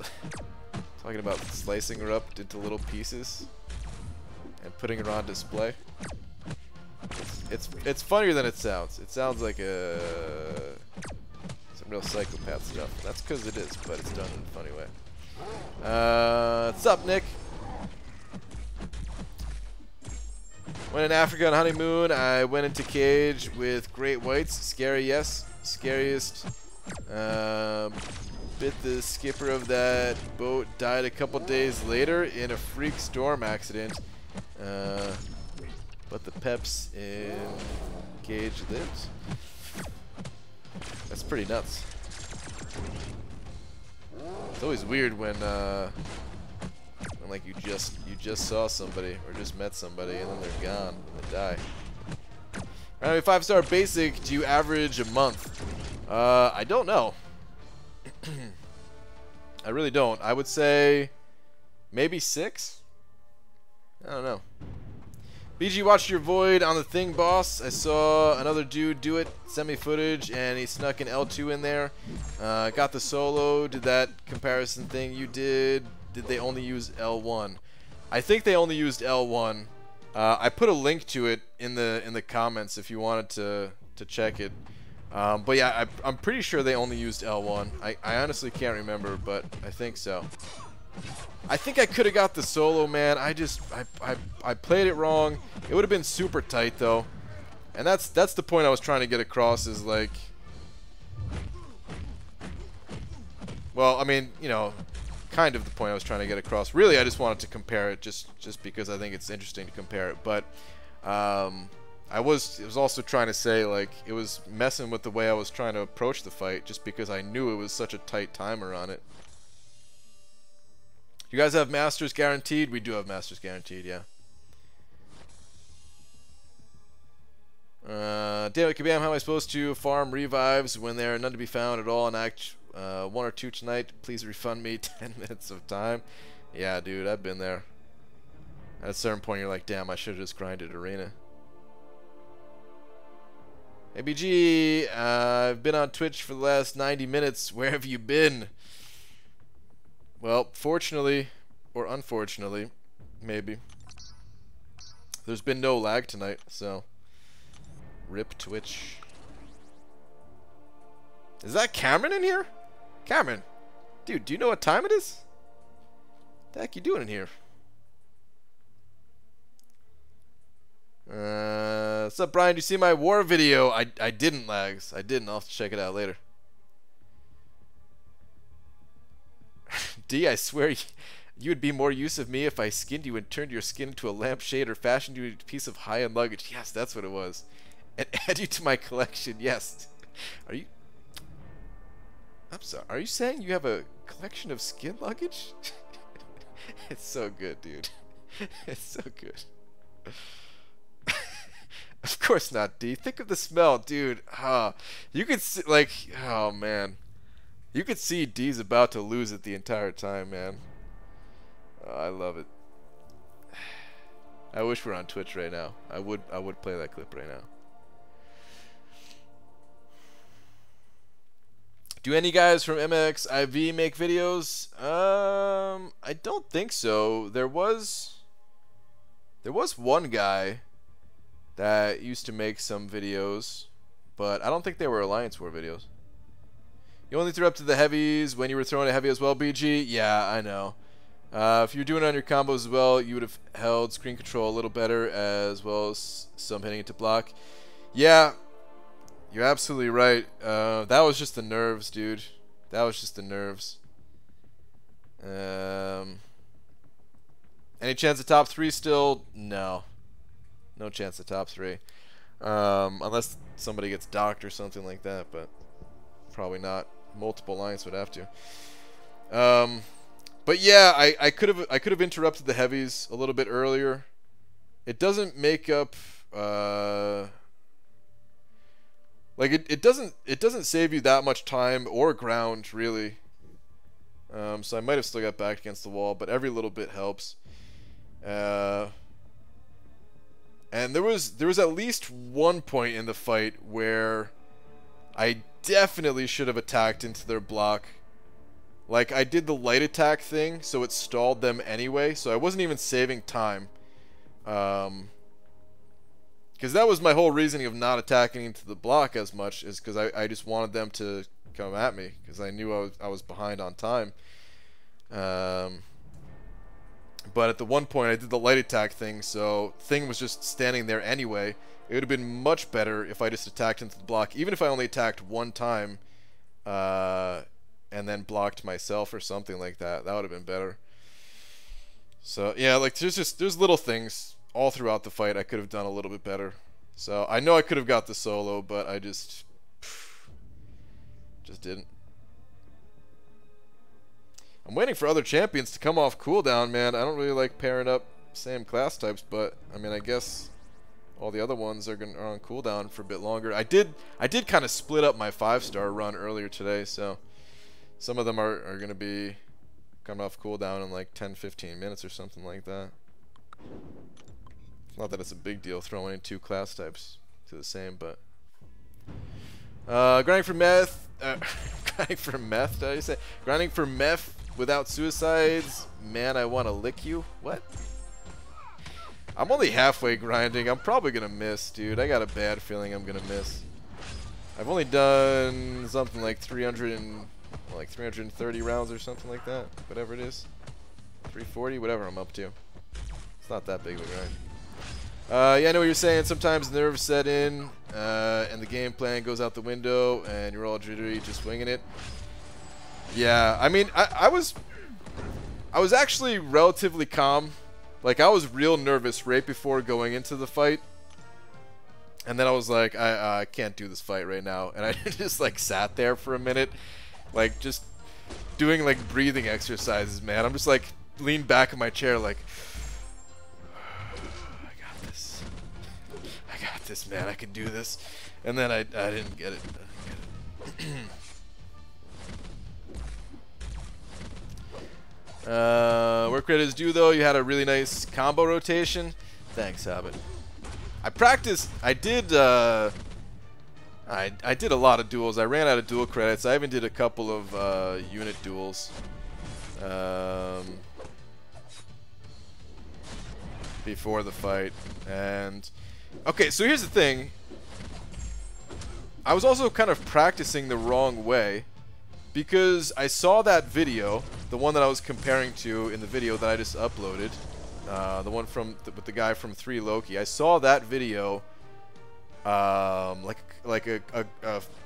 talking about slicing her up into little pieces and putting her on display. It's funnier than it sounds. It sounds like some real psychopath stuff. That's because it is, but it's done in a funny way. What's up, Nick? When in Africa on honeymoon, I went into cage with great whites. Scary, yes. Scariest. Bit the skipper of that boat. Died a couple days later in a freak storm accident. But the peps in cage lived. That's pretty nuts. It's always weird when like you just saw somebody or just met somebody and then they're gone and they die. Alright, 5-star basic, do you average a month? I don't know. I really don't. I would say maybe 6. I don't know. BG watched your void on the thing, boss. I saw another dude do it. Sent me footage, and he snuck an L2 in there. Got the solo. Did that comparison thing you did. Did they only use L1? I think they only used L1. I put a link to it in the comments if you wanted to check it. But yeah, I'm pretty sure they only used L1. I honestly can't remember, but I think so. I think I could have got the solo, man. I played it wrong. It would have been super tight though, and that's the point I was trying to get across. Is like, well, I mean, you know, kind of the point I was trying to get across. Really, I just wanted to compare it, just because I think it's interesting to compare it. But I was also trying to say, like, it was messing with the way I was trying to approach the fight, just because I knew it was such a tight timer on it. You guys have Masters guaranteed? We do have Masters guaranteed, yeah. Damn it, Kabam, how am I supposed to farm revives when there are none to be found at all in Act 1 or 2 tonight? Please refund me 10 minutes of time. Yeah, dude, I've been there. At a certain point, you're like, damn, I should have just grinded Arena. ABG, I've been on Twitch for the last 90 minutes. Where have you been? Well, fortunately, or unfortunately, maybe, there's been no lag tonight, so rip Twitch. Is that Cameron in here? Cameron, dude, do you know what time it is? What the heck you doing in here? What's up, Brian? Do you see my war video? I didn't, Lags. I didn't. I'll have to check it out later. D, I swear you would be more use of me if I skinned you and turned your skin into a lampshade or fashioned you a piece of high-end luggage. Yes, that's what it was. And add you to my collection. Yes. Are you... I'm sorry. Are you saying you have a collection of skin luggage? It's so good, dude. It's so good. Of course not, D. Think of the smell, dude. You could see, like, oh, man. You could see D's about to lose it the entire time, man. I love it. I wish we were on Twitch right now. I would play that clip right now. Do any guys from MXIV make videos? I don't think so. There was one guy that used to make some videos, but I don't think they were Alliance War videos. You only threw up to the heavies when you were throwing a heavy as well, BG? Yeah, I know. If you were doing it on your combos as well, you would have held screen control a little better, as well as some hitting it to block. Yeah, you're absolutely right. That was just the nerves, dude. That was just the nerves. Any chance of top 3 still? No. No chance of top 3. Unless somebody gets docked or something like that, but probably not. Multiple lines would have to. But yeah, I could have interrupted the heavies a little bit earlier. It doesn't make up like it doesn't save you that much time or ground really. So I might have still got back against the wall, but every little bit helps. And there was at least one point in the fight where I definitely should have attacked into their block. Like, I did the light attack thing, so it stalled them anyway, so I wasn't even saving time. Because that was my whole reasoning of not attacking into the block as much, is because I just wanted them to come at me, because I knew I was behind on time. But at the one point, I did the light attack thing, so thing was just standing there anyway. It would have been much better if I just attacked into the block, even if I only attacked one time, and then blocked myself or something like that. That would have been better. So yeah, like there's little things all throughout the fight I could have done a little bit better. So I know I could have got the solo, but I just didn't. I'm waiting for other champions to come off cooldown, man. I don't really like pairing up same class types, but I mean, I guess all the other ones are on cooldown for a bit longer. I did kind of split up my 5-star run earlier today, so some of them are going to be coming off cooldown in like 10-15 minutes or something like that. Not that it's a big deal throwing in 2 class types to the same, but grinding for meth. Grinding for meth, did I say? Grinding for meth without suicides. Man, I want to lick you. What? I'm only halfway grinding. I'm probably going to miss, dude. I got a bad feeling I'm going to miss. I've only done something like 330 rounds or something like that. Whatever it is. 340, whatever I'm up to. It's not that big of a grind. Yeah, I know what you're saying. Sometimes nerves set in, and the game plan goes out the window, and you're all jittery, just winging it. Yeah, I mean, I was actually relatively calm. Like, I was real nervous right before going into the fight, and then I was like, I can't do this fight right now, and I just like sat there for a minute, like just doing like breathing exercises, man. I'm just like leaned back in my chair, like, I got this, man. I can do this. And then I didn't get it. Work credit is due, though. You had a really nice combo rotation. Thanks, Habit. I practiced. I did a lot of duels. I ran out of duel credits. I even did a couple of unit duels. Before the fight. And okay, so here's the thing. I was also kind of practicing the wrong way, because I saw that video, the one that I was comparing to in the video that I just uploaded, the one with the guy from 3 Loki. I saw that video like a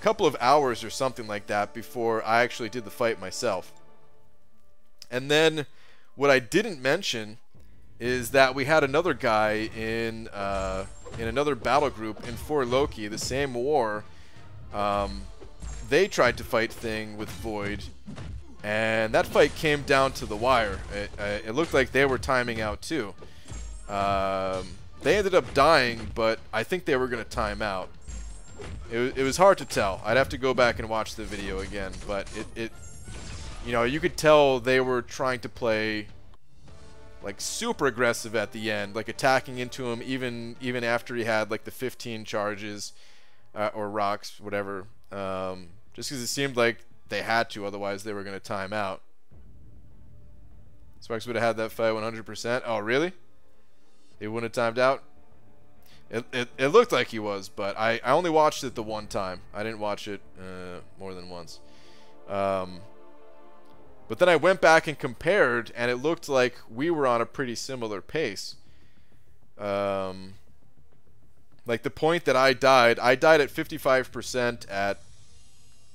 couple of hours or something like that before I actually did the fight myself. And then what I didn't mention is that we had another guy in another battle group in 4 Loki, the same war. They tried to fight Thing with Void, and that fight came down to the wire. It looked like they were timing out too. They ended up dying, but I think they were going to time out. It was hard to tell. I'd have to go back and watch the video again, but you know, you could tell they were trying to play like super aggressive at the end, like attacking into him even after he had like the 15 charges or rocks, whatever. Just because it seemed like they had to, otherwise they were going to time out. Sparks would have had that fight 100%. Oh, really? He wouldn't have timed out? It looked like he was, but I only watched it the one time. I didn't watch it more than once. But then I went back and compared, and it looked like we were on a pretty similar pace. Like the point that I died at 55% at,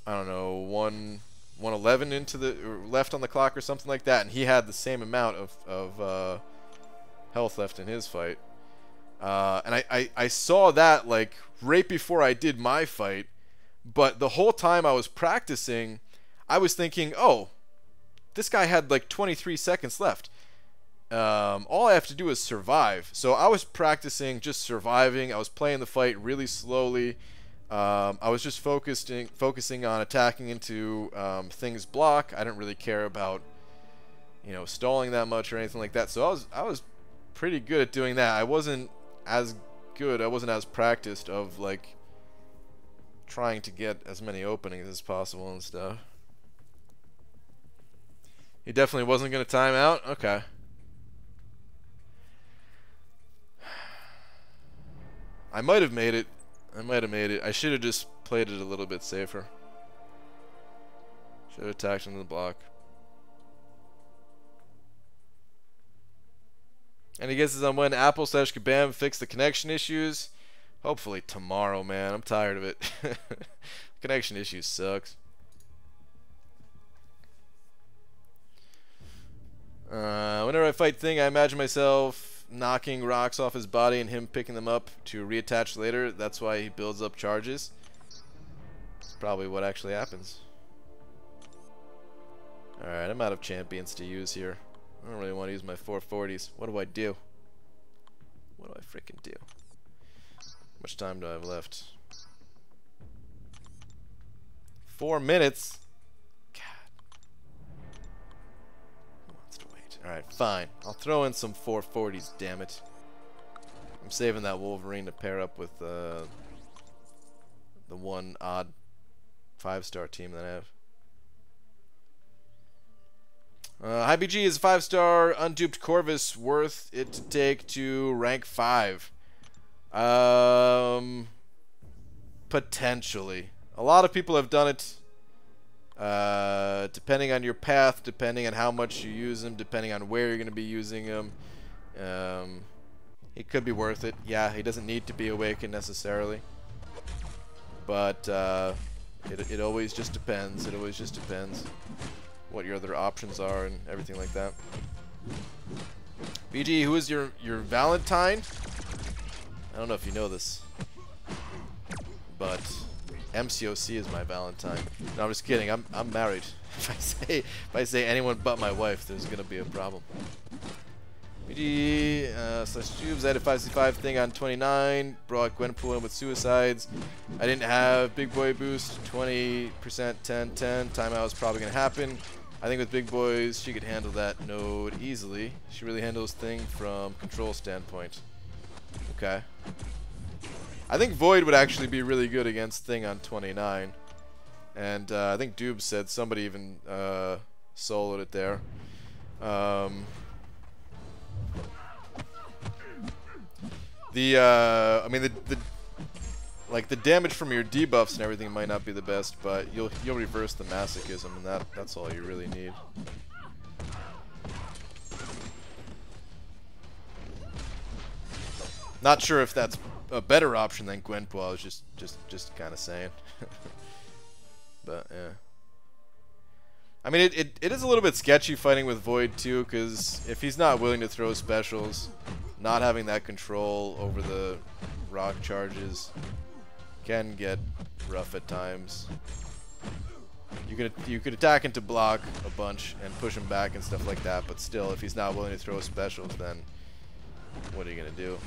I don't know, 111 into the left on the clock or something like that, and he had the same amount of health left in his fight. And I saw that like right before I did my fight, but the whole time I was practicing, I was thinking, oh, this guy had like 23 seconds left. All I have to do is survive. So I was practicing just surviving. I was playing the fight really slowly. I was just focusing on attacking into Thing's block. I didn't really care about, you know, stalling that much or anything like that. So I was pretty good at doing that. I wasn't as good. I wasn't as practiced of like trying to get as many openings as possible and stuff. He definitely wasn't going to time out? Okay. I might have made it. I should have just played it a little bit safer. Should have attacked into the block. Any guesses on when Apple/Kabam fix the connection issues? Hopefully tomorrow, man. I'm tired of it. Connection issues sucks. Whenever I fight Thing, I imagine myself knocking rocks off his body and him picking them up to reattach later. That's why he builds up charges. That's probably what actually happens. Alright, I'm out of champions to use here. I don't really want to use my 440s. What do I do? What do I freaking do? How much time do I have left? 4 minutes? God. Who wants to wait? Alright, fine. I'll throw in some 440s, damn it. I'm saving that Wolverine to pair up with the one odd 5-star team that I have. High BG is a 5-star unduped Corvus, worth it to take to rank 5. Potentially. A lot of people have done it. Depending on your path, depending on how much you use them, depending on where you're going to be using them. It could be worth it. Yeah, he doesn't need to be awakened necessarily. But it always just depends. It always just depends what your other options are and everything like that. BG, who is your Valentine? I don't know if you know this, but MCOC is my Valentine. No, I'm just kidding. I'm married. If I say anyone but my wife, there's gonna be a problem. BG /Jubes, I had a 5C5 thing on 29. Brought Gwenpool in with suicides. I didn't have big boy boost. 20%, 10, 10. Timeout is probably gonna happen. I think with big boys, she could handle that node easily. She really handles Thing from control standpoint. Okay. I think Void would actually be really good against Thing on 29. And I think Dubes said somebody even soloed it there. I mean the damage from your debuffs and everything might not be the best, but you'll reverse the masochism, and that's all you really need. Not sure if that's a better option than Gwenpool. I was just kind of saying. But yeah. I mean, it is a little bit sketchy fighting with Void too, because if he's not willing to throw specials, not having that control over the rock charges can get rough at times. You could attack into block a bunch and push him back and stuff like that, but still, if he's not willing to throw specials, then what are you gonna do?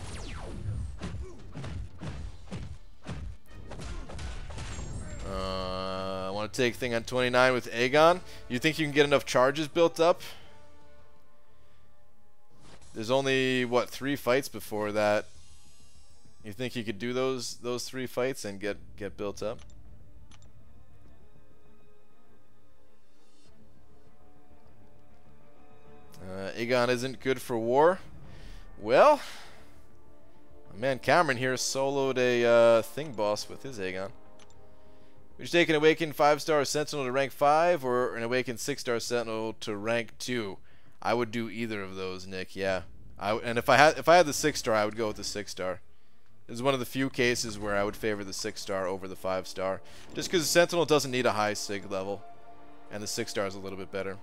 I want to take Thing on 29 with Aegon. You think you can get enough charges built up? There's only, what, 3 fights before that. You think you could do those 3 fights and get built up? Aegon isn't good for war. Well, my man Cameron here soloed a Thing boss with his Aegon. Would you take an Awakened 5-star Sentinel to rank 5 or an Awakened 6-star Sentinel to rank 2? I would do either of those, Nick. Yeah. And if I had the 6-star, I would go with the 6-star. This is one of the few cases where I would favor the 6-star over the 5-star. Just because the Sentinel doesn't need a high sig level. And the 6-star is a little bit better.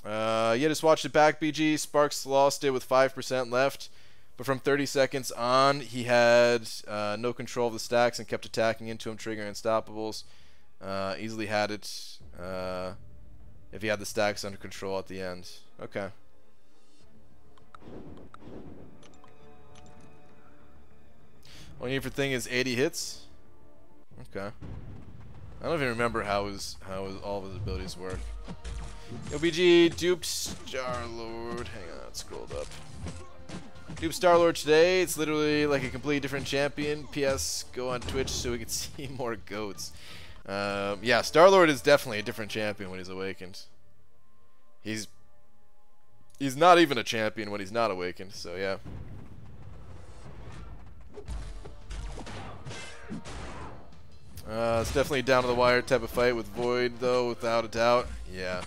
Yeah, just watched it back, BG. Sparks lost it with 5% left. But from 30 seconds on, he had no control of the stacks and kept attacking into him, triggering unstoppables. Easily had it if he had the stacks under control at the end. Okay. All you need for Thing is 80 hits. Okay. I don't even remember how all of his abilities work. OBG duped Star-Lord. Hang on, it scrolled up. Duped Star-Lord today. It's literally like a completely different champion. PS, go on Twitch so we can see more goats. Yeah, Star-Lord is definitely a different champion when he's awakened. He's not even a champion when he's not awakened, so yeah. It's definitely down to the wire type of fight with Void, though, without a doubt. Yeah.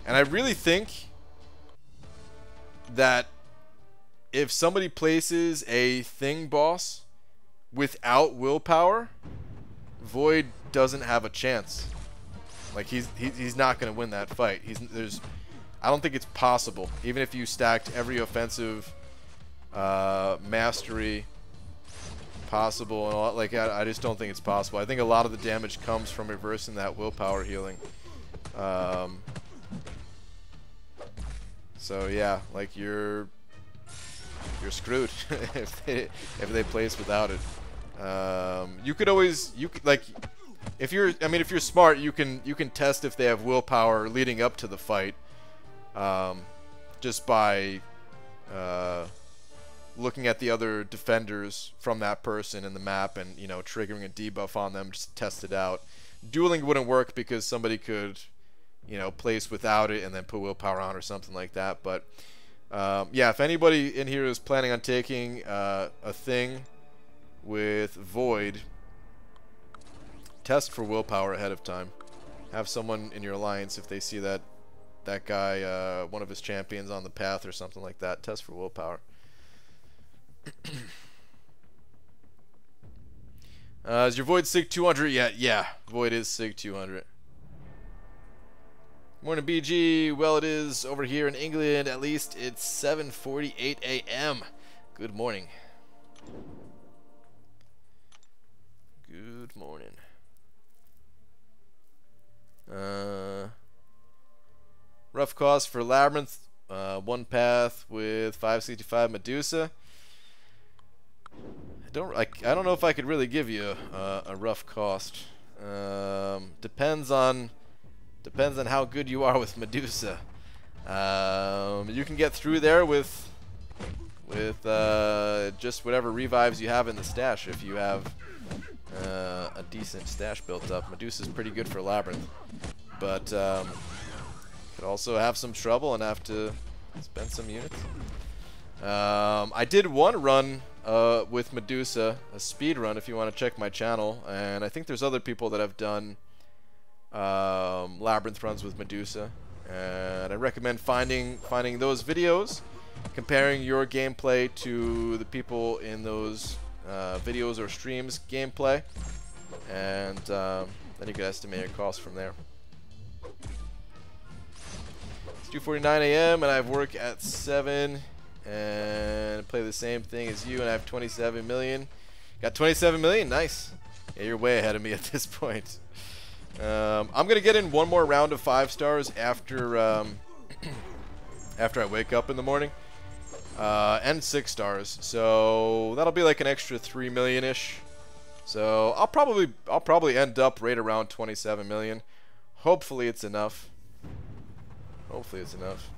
And I really think that if somebody places a thing boss without willpower, Void doesn't have a chance. Like he's not gonna win that fight. I don't think it's possible. Even if you stacked every offensive mastery possible and all, like I just don't think it's possible. I think a lot of the damage comes from reversing that willpower healing. So yeah, like you're screwed if they place without it. You could like if you're smart, you can test if they have willpower leading up to the fight, just by looking at the other defenders from that person in the map and, you know, triggering a debuff on them, just test it out. Dueling wouldn't work because somebody could, you know, place without it and then put willpower on or something like that. But yeah, if anybody in here is planning on taking a thing with Void, test for willpower ahead of time. Have someone in your alliance, if they see that guy, one of his champions on the path or something like that, test for willpower. Is your Void Sig 200 yet? Yeah, Void is Sig 200. Morning, BG. Well, it is over here in England. At least it's 7:48 a.m. Good morning. Good morning. Rough cost for Labyrinth. One path with 565 Medusa. I don't know if I could really give you a rough cost. Depends on how good you are with Medusa. You can get through there with just whatever revives you have in the stash. If you have a decent stash built up, Medusa's pretty good for Labyrinth, but could also have some trouble and have to spend some units. I did one run with Medusa, a speed run, if you want to check my channel, and I think there's other people that have done Labyrinth runs with Medusa, and I recommend finding those videos, comparing your gameplay to the people in those videos or streams gameplay, and then you can estimate your cost from there. It's 2:49 a.m. and I have work at 7 and play the same thing as you, and I have 27 million. Got 27 million? Nice. Yeah, you're way ahead of me at this point. I'm gonna get in one more round of 5 stars after after I wake up in the morning, and 6 stars. So that'll be like an extra 3 million-ish. So I'll probably end up right around 27 million. Hopefully it's enough. Hopefully it's enough.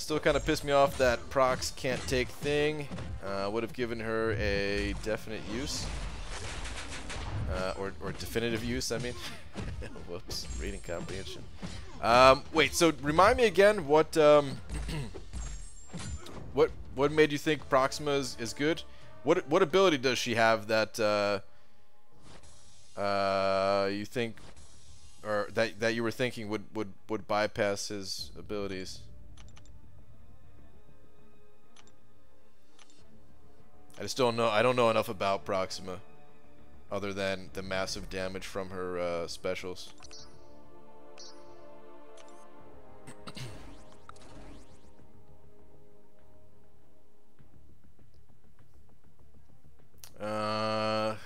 Still kind of pissed me off that Prox can't take thing. Would have given her a definite use. Or definitive use, I mean. Whoops, reading comprehension. Wait, so remind me again what what made you think Proxima is good? What ability does she have that you think, or that you were thinking would bypass his abilities? I just don't know. I don't know enough about Proxima, other than the massive damage from her specials.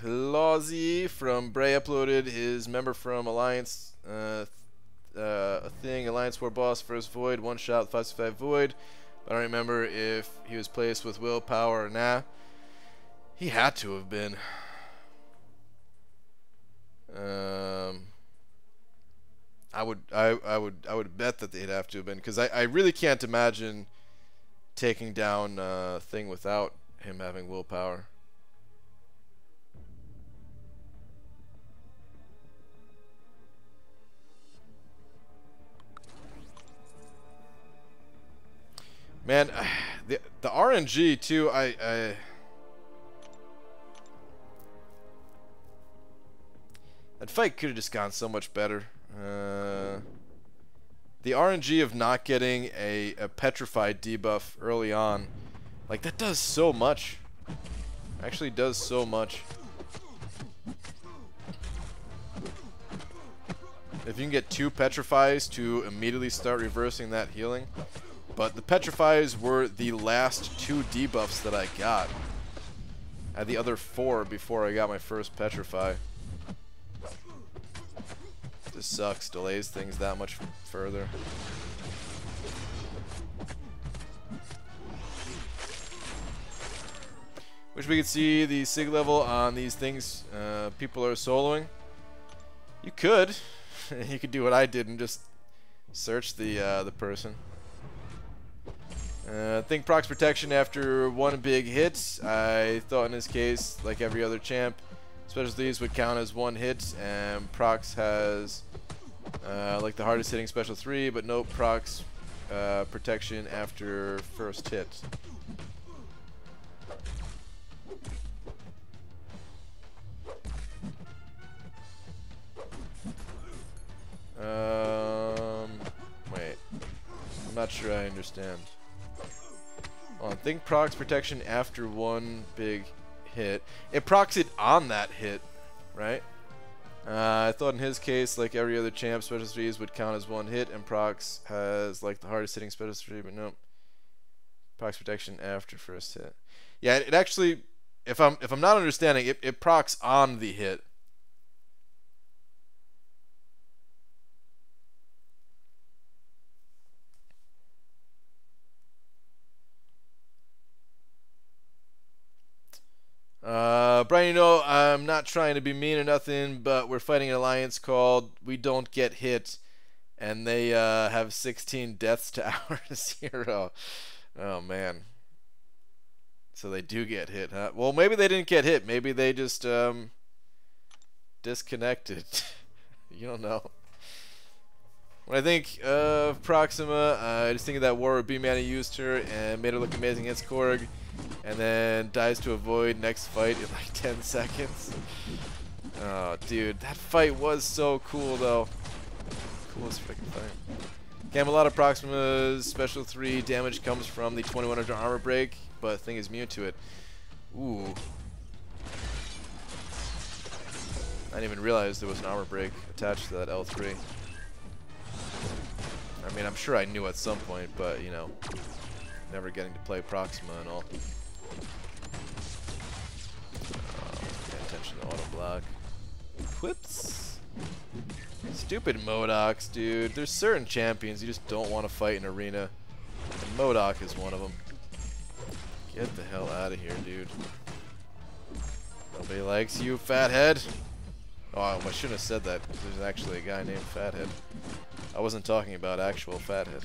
Lozzy from Bray uploaded his member from Alliance a thing. Alliance War boss first Void, one shot with 565 Void. I don't remember if he was placed with willpower or nah. He had to have been. I would bet that they'd have to have been, because I really can't imagine taking down Thing without him having willpower. Man, the RNG too. That fight could have just gone so much better. The RNG of not getting a petrified debuff early on, like that does so much. Actually does so much. If you can get 2 petrifies to immediately start reversing that healing. But the petrifies were the last 2 debuffs that I got. I had the other 4 before I got my first petrify. This sucks, delays things that much further. Wish we could see the sig level on these things people are soloing. You could. You could do what I did and just search the person. Think procs protection after 1 big hit. I thought in this case, like every other champ, specialties would count as 1 hit, and procs has like the hardest hitting special 3, but no procs protection after first hit. Wait, I'm not sure I understand. Think procs protection after 1 big hit. It procs it on that hit, right? I thought in his case, like every other champ, special 3s would count as 1 hit, and procs has like the hardest hitting special 3, but nope. Procs protection after first hit. Yeah, it actually, if I'm not understanding, it procs on the hit. Brian, you know, I'm not trying to be mean or nothing, but we're fighting an alliance called We Don't Get Hit, and they have 16 deaths to our 0. Oh, man. So they do get hit, huh? Well, maybe they didn't get hit. Maybe they just disconnected. You don't know. When I think of Proxima, I just think of that war where B-Mana used her and made her look amazing against Korg, and then dies to avoid next fight in like 10 seconds. Oh, dude, that fight was so cool, though. Coolest freaking fight. Camelot Proxima's special 3 damage comes from the 2100 armor break, but thing is immune to it. Ooh. I didn't even realize there was an armor break attached to that L3. I mean, I'm sure I knew at some point, but, you know, never getting to play Proxima and all. Pay attention to auto block. Whoops. Stupid MODOKs, dude. There's certain champions you just don't want to fight in arena. And MODOK is one of them. Get the hell out of here, dude. Nobody likes you, fathead. Oh, I shouldn't have said that. There's actually a guy named Fathead. I wasn't talking about actual Fathead.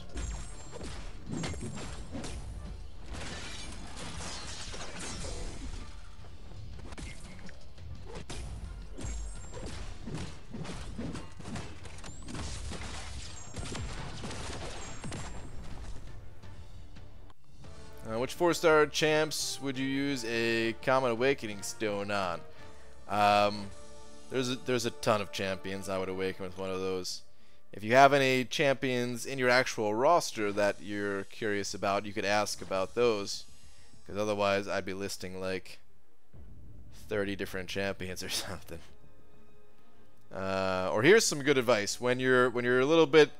Which 4-star champs would you use a Common Awakening Stone on? There's a ton of champions I would awaken with one of those. If you have any champions in your actual roster that you're curious about, you could ask about those, because otherwise I'd be listing like 30 different champions or something. Or here's some good advice: when you're a little bit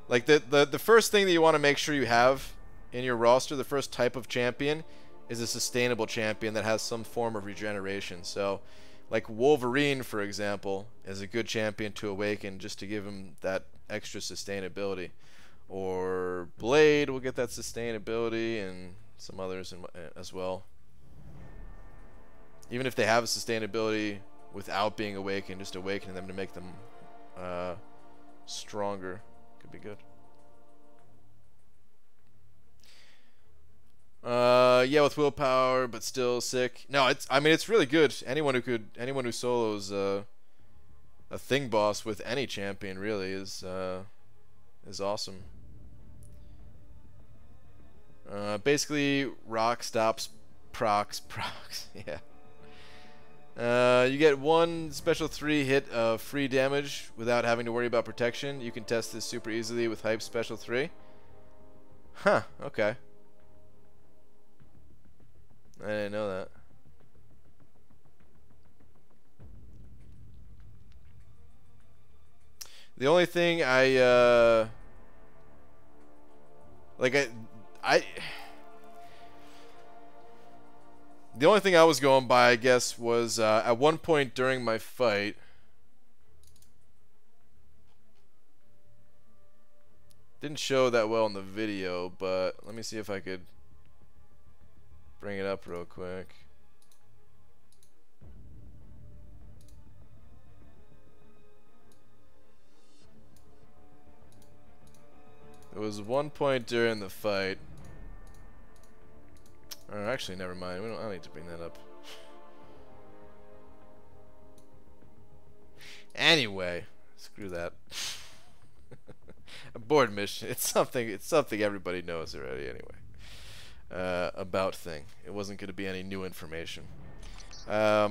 like the first thing that you want to make sure you have in your roster, the first type of champion, is a sustainable champion that has some form of regeneration. So, like Wolverine, for example, is a good champion to awaken just to give him that extra sustainability. Or Blade will get that sustainability, and some others as well. Even if they have a sustainability without being awakened, just awakening them to make them stronger could be good. Yeah, with willpower, but still sick. No, I mean, it's really good. Anyone who solos a thing boss with any champion really is awesome. Basically, rock stops procs. Yeah. You get 1 special 3 hit of free damage without having to worry about protection. You can test this super easily with Hype special 3. Huh, okay. I didn't know that. The only thing the only thing I was going by, I guess, was at one point during my fight, didn't show that well in the video, but let me see if I could bring it up real quick. There was one point during the fight. Or actually, never mind. I don't need to bring that up. Anyway, screw that. A board mission. It's something everybody knows already. Anyway, about thing. It wasn't going to be any new information. But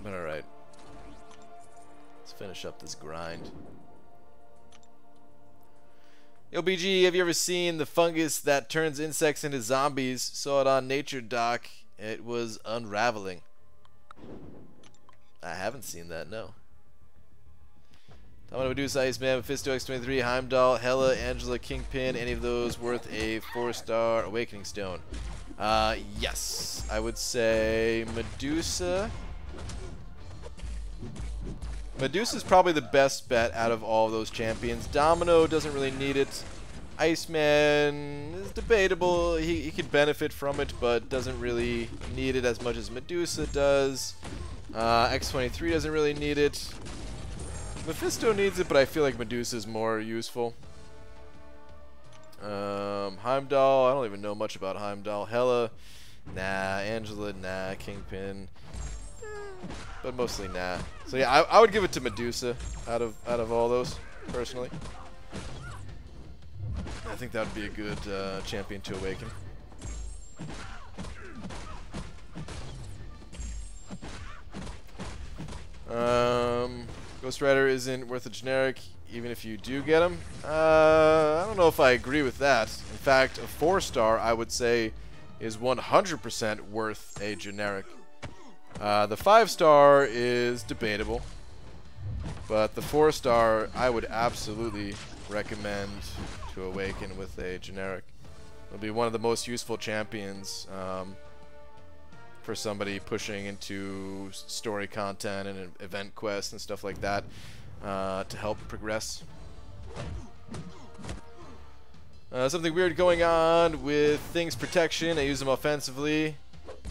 all right. Let's finish up this grind. Yo, BG, have you ever seen the fungus that turns insects into zombies? Saw it on Nature Doc. It was unraveling. I haven't seen that, no. Domino Medusa, Iceman, Mephisto, X23, Heimdall, Hela, Angela, Kingpin, any of those worth a 4-star Awakening Stone? Yes. I would say Medusa. Medusa's probably the best bet out of all of those champions. Domino doesn't really need it. Iceman is debatable. He could benefit from it, but doesn't really need it as much as Medusa does. X23 doesn't really need it. Mephisto needs it, but I feel like Medusa is more useful. Heimdall, I don't even know much about Heimdall. Hela, nah. Angela, nah. Kingpin, but mostly nah. So yeah, I would give it to Medusa out of all those, personally. I think that would be a good champion to awaken. Ghost Rider isn't worth a generic, even if you do get him. I don't know if I agree with that. In fact, a 4-star I would say is 100% worth a generic. The 5-star is debatable, but the 4-star I would absolutely recommend to awaken with a generic. It'll be one of the most useful champions for somebody pushing into story content and event quests and stuff like that to help progress. Something weird going on with Things Protection. I use them offensively.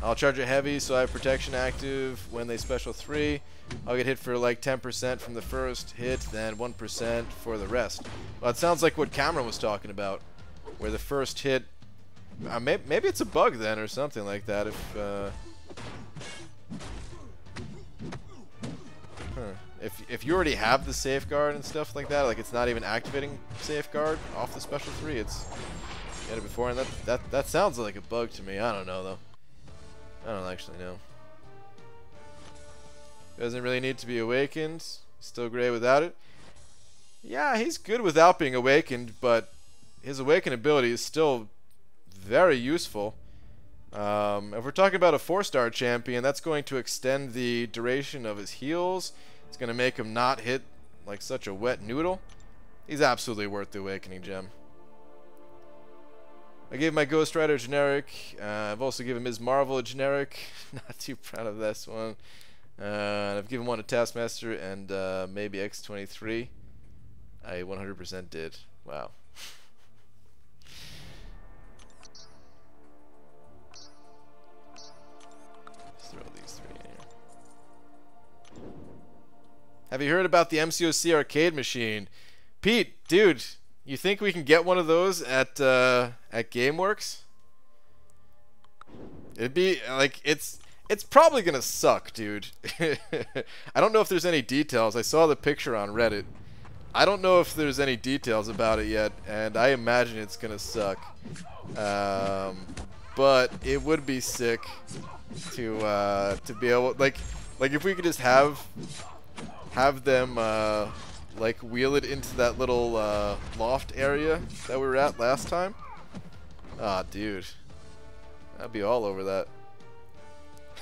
I'll charge it heavy, so I have protection active when they special 3. I'll get hit for like 10% from the first hit, then 1% for the rest. Well, it sounds like what Cameron was talking about, where the first hit... maybe it's a bug then, or something like that. If you already have the safeguard and stuff like that, like it's not even activating safeguard off the special 3, it's get it before, and that sounds like a bug to me. I don't know though. I don't actually know. Doesn't really need to be awakened. Still great without it. Yeah, he's good without being awakened, but his awaken ability is still very useful. If we're talking about a 4-star champion, that's going to extend the duration of his heals. It's going to make him not hit like such a wet noodle. He's absolutely worth the awakening gem. I gave my Ghost Rider a generic. I've also given Ms. Marvel a generic. Not too proud of this one. I've given one to Taskmaster and maybe X23. I 100% did. Wow. Let's throw these 3 in here. Have you heard about the MCOC arcade machine? Pete, dude, you think we can get one of those at GameWorks? It'd be like it's probably gonna suck, dude. I don't know if there's any details. I saw the picture on Reddit. I don't know if there's any details about it yet, and I imagine it's gonna suck. But it would be sick to be able, like if we could just have them like wheel it into that little loft area that we were at last time. Ah, dude, I'd be all over that.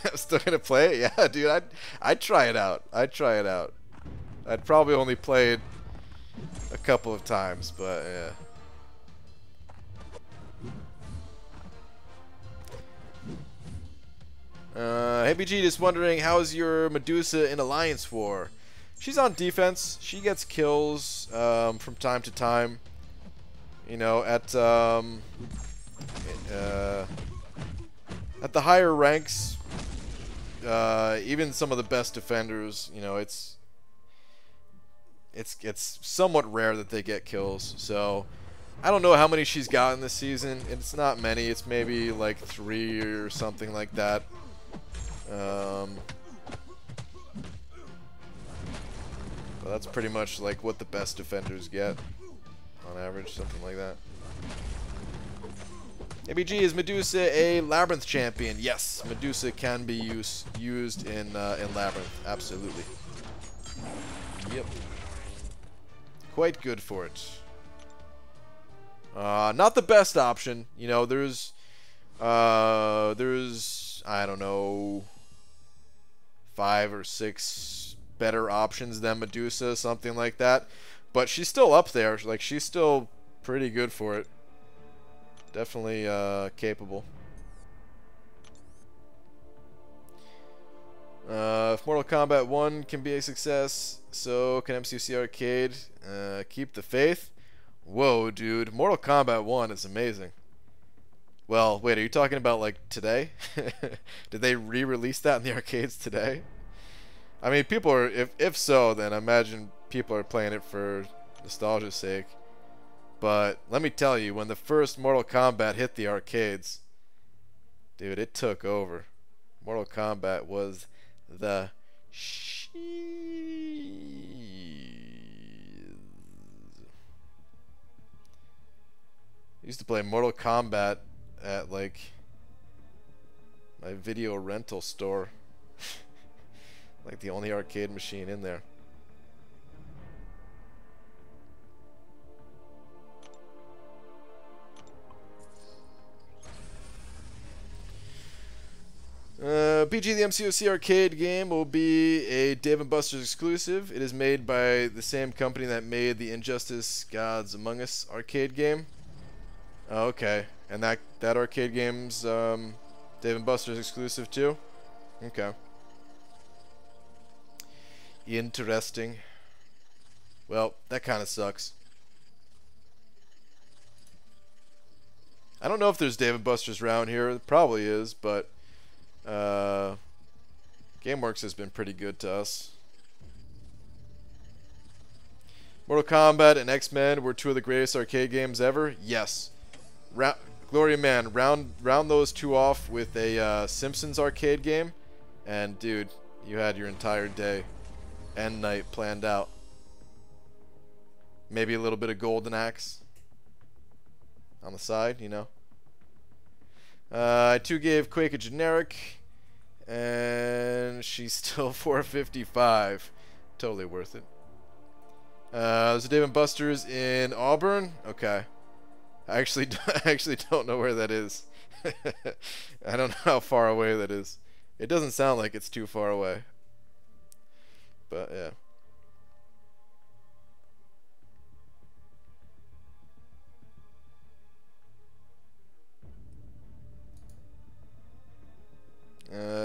I'm still gonna play it, yeah, dude. I'd try it out. I'd try it out. I'd probably only play it a couple of times, but yeah. Hey BG, just wondering, how's your Medusa in Alliance War? She's on defense. She gets kills from time to time. You know, at the higher ranks, even some of the best defenders, you know, it's somewhat rare that they get kills. So I don't know how many she's gotten this season. It's not many. It's maybe like 3 or something like that. But that's pretty much like what the best defenders get on average, something like that. ABG, is Medusa a Labyrinth champion? Yes, Medusa can be used in Labyrinth, absolutely. Yep. Quite good for it. Not the best option. You know, there's I don't know, 5 or 6 better options than Medusa, something like that. But she's still up there. Like, she's still pretty good for it. Definitely capable. If Mortal Kombat 1 can be a success, so can MCC Arcade. Keep the faith. Whoa, dude. Mortal Kombat 1 is amazing. Well, wait, are you talking about, like, today? Did they re-release that in the arcades today? I mean, people are... If so, then I imagine people are playing it for nostalgia's sake. But let me tell you, when the first Mortal Kombat hit the arcades, dude, it took over. Mortal Kombat was the shit. Used to play Mortal Kombat at, like, my video rental store. Like the only arcade machine in there. PG, the MCOC arcade game will be a Dave & Buster's exclusive. It is made by the same company that made the Injustice Gods Among Us arcade game. Oh, okay. And that arcade game's Dave & Buster's exclusive too? Okay. Interesting. Well, that kind of sucks. I don't know if there's Dave & Buster's around here. There probably is, but GameWorks has been pretty good to us. Mortal Kombat and X-Men were 2 of the greatest arcade games ever. Yes. Gloria Man, round those 2 off with a Simpsons arcade game, and dude, you had your entire day and night planned out. Maybe a little bit of Golden Axe on the side, you know. I too gave Quake a generic, and she's still 455. Totally worth it. There's a Dave & Buster's in Auburn. Okay. I actually don't know where that is. I don't know how far away that is. It doesn't sound like it's too far away. But yeah.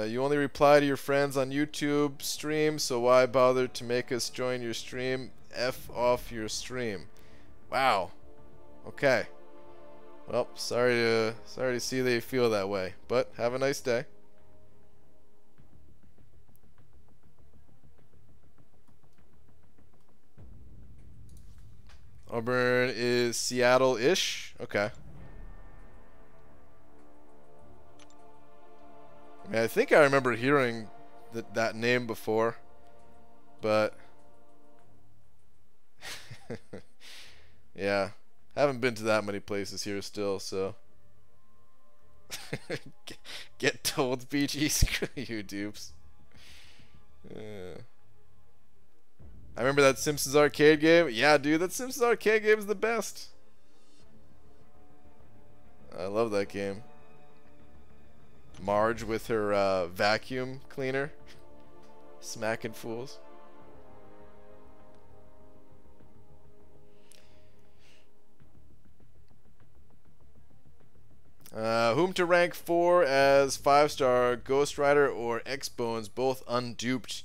You only reply to your friends on YouTube stream, so why bother to make us join your stream? F off your stream. Wow. Okay. Well, sorry to see that you feel that way, but have a nice day. Auburn is Seattle-ish. Okay. I mean, I think I remember hearing that name before, but Yeah. Haven't been to that many places here still, so. Get told, BG. Screw you, dupes. I remember that Simpsons arcade game. Yeah, dude, that Simpsons arcade game is the best. I love that game. Marge with her vacuum cleaner. Smacking fools. Whom to rank 4 as 5-star, Ghost Rider or X-Bones, both unduped.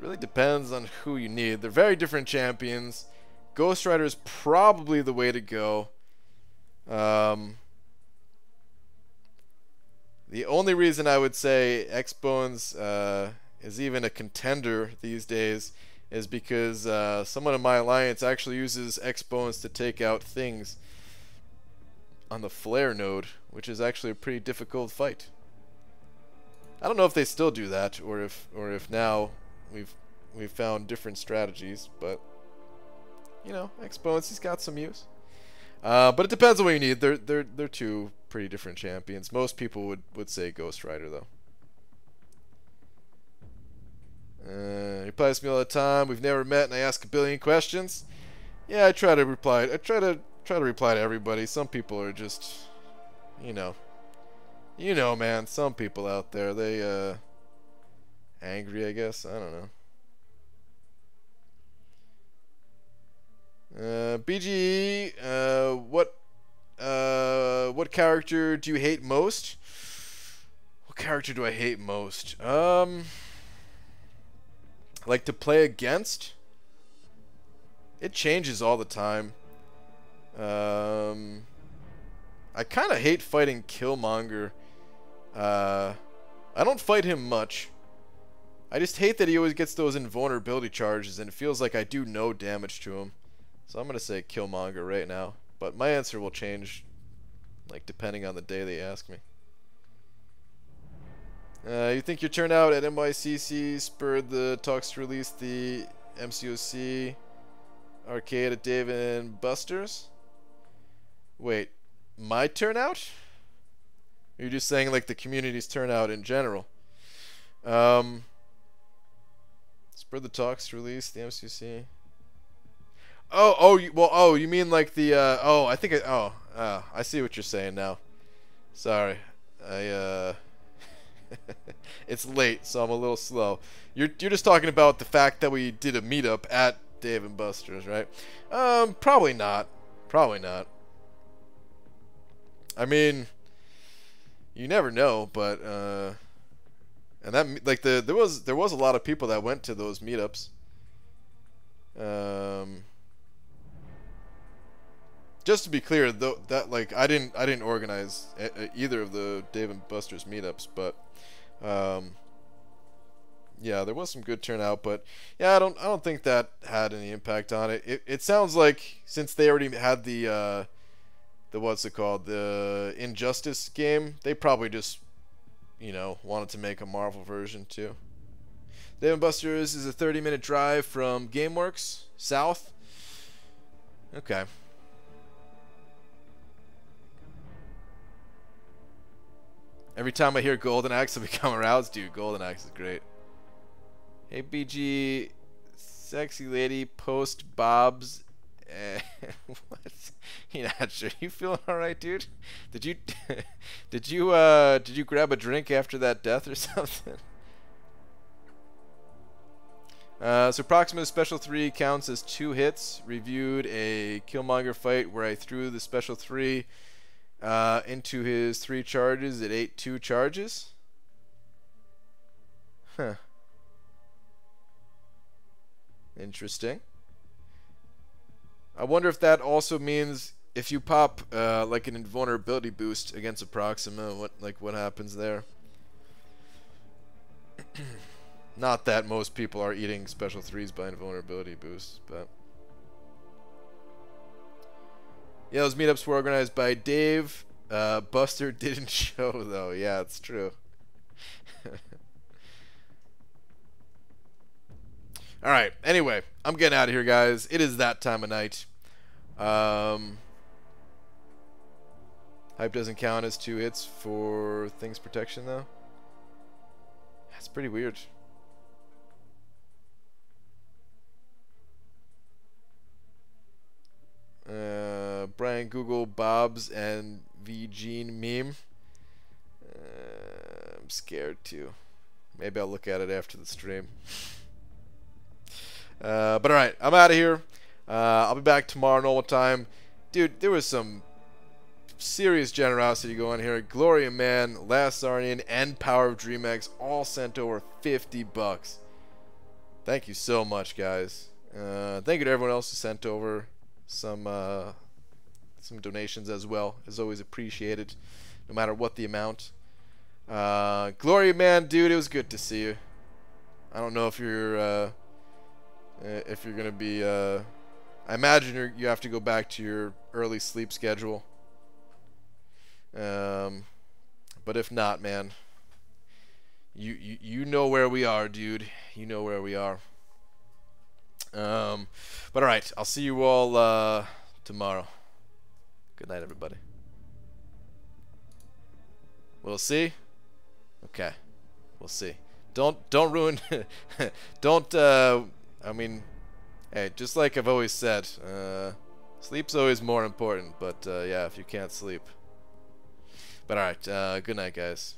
Really depends on who you need. They're very different champions. Ghost Rider is probably the way to go. The only reason I would say X-Bones is even a contender these days is because someone in my alliance actually uses X-Bones to take out things on the flare node, which is actually a pretty difficult fight. I don't know if they still do that, or if now we've found different strategies, but you know, X-Bones, he's got some use. But it depends on what you need. They're two pretty different champions. Most people would say Ghost Rider though. He replies to me all the time. We've never met, and I ask a billion questions. Yeah, I try to reply. I try to reply to everybody. Some people are just, you know, man. Some people out there, they angry, I guess. I don't know. BGE, what character do you hate most? What character do I hate most? Like to play against? It changes all the time. I kind of hate fighting Killmonger. I don't fight him much. I just hate that he always gets those invulnerability charges, and it feels like I do no damage to him. So I'm gonna say Killmonger right now, but my answer will change, like depending on the day they ask me. You think your turnout at NYCC spurred the talks to release the MCOC arcade at Dave and Buster's? Wait, my turnout? Or are you just saying like the community's turnout in general? Spurred the talks to release the MCOC. Oh, you mean like the I think I see what you're saying now. Sorry, it's late, so I'm a little slow. You're just talking about the fact that we did a meetup at Dave and Buster's, right? Probably not. Probably not. I mean, you never know, but and that like there was a lot of people that went to those meetups. Just to be clear, though, that like I didn't organize either of the Dave and Buster's meetups, but yeah, there was some good turnout, but yeah, I don't think that had any impact on it. It sounds like since they already had the what's it called, the Injustice game, they probably just, you know, wanted to make a Marvel version too. Dave and Buster's is a 30-minute drive from GameWorks south. Okay. Every time I hear Golden Axe, I become aroused. Dude, Golden Axe is great. Hey, BG, sexy lady, post Bob's. What? You're not sure? You feeling all right, dude? Did you did you grab a drink after that death or something? So Proxima Special 3 counts as 2 hits. Reviewed a Killmonger fight where I threw the Special 3 into his 3 charges. It ate 2 charges. Huh. Interesting. I wonder if that also means if you pop like an invulnerability boost against a Proxima, what happens there? Not that most people are eating Special 3s by invulnerability boosts, but yeah, those meetups were organized by Dave. Buster didn't show though. Yeah, it's true. All right. Anyway, I'm getting out of here, guys. It is that time of night. Hype doesn't count as 2 hits for things protection, though. That's pretty weird. Brian Google Bob's and V Gene meme. I'm scared too. Maybe I'll look at it after the stream. But alright, I'm out of here. I'll be back tomorrow normal time. Dude, there was some serious generosity going here. Gloria Man, Last Arnian, and Power of DreamX all sent over $50. Thank you so much, guys. Thank you to everyone else who sent over some donations as well. Is always appreciated, no matter what the amount. Gloria Man, dude, it was good to see you. I don't know if you're gonna be. I imagine you have to go back to your early sleep schedule. But if not, man, you know where we are, dude. You know where we are. But alright, I'll see you all tomorrow. Good night, everybody. We'll see. Okay, we'll see. Don't ruin. Don't. I mean, hey, just like I've always said, sleep's always more important. But yeah, if you can't sleep. But alright, good night, guys.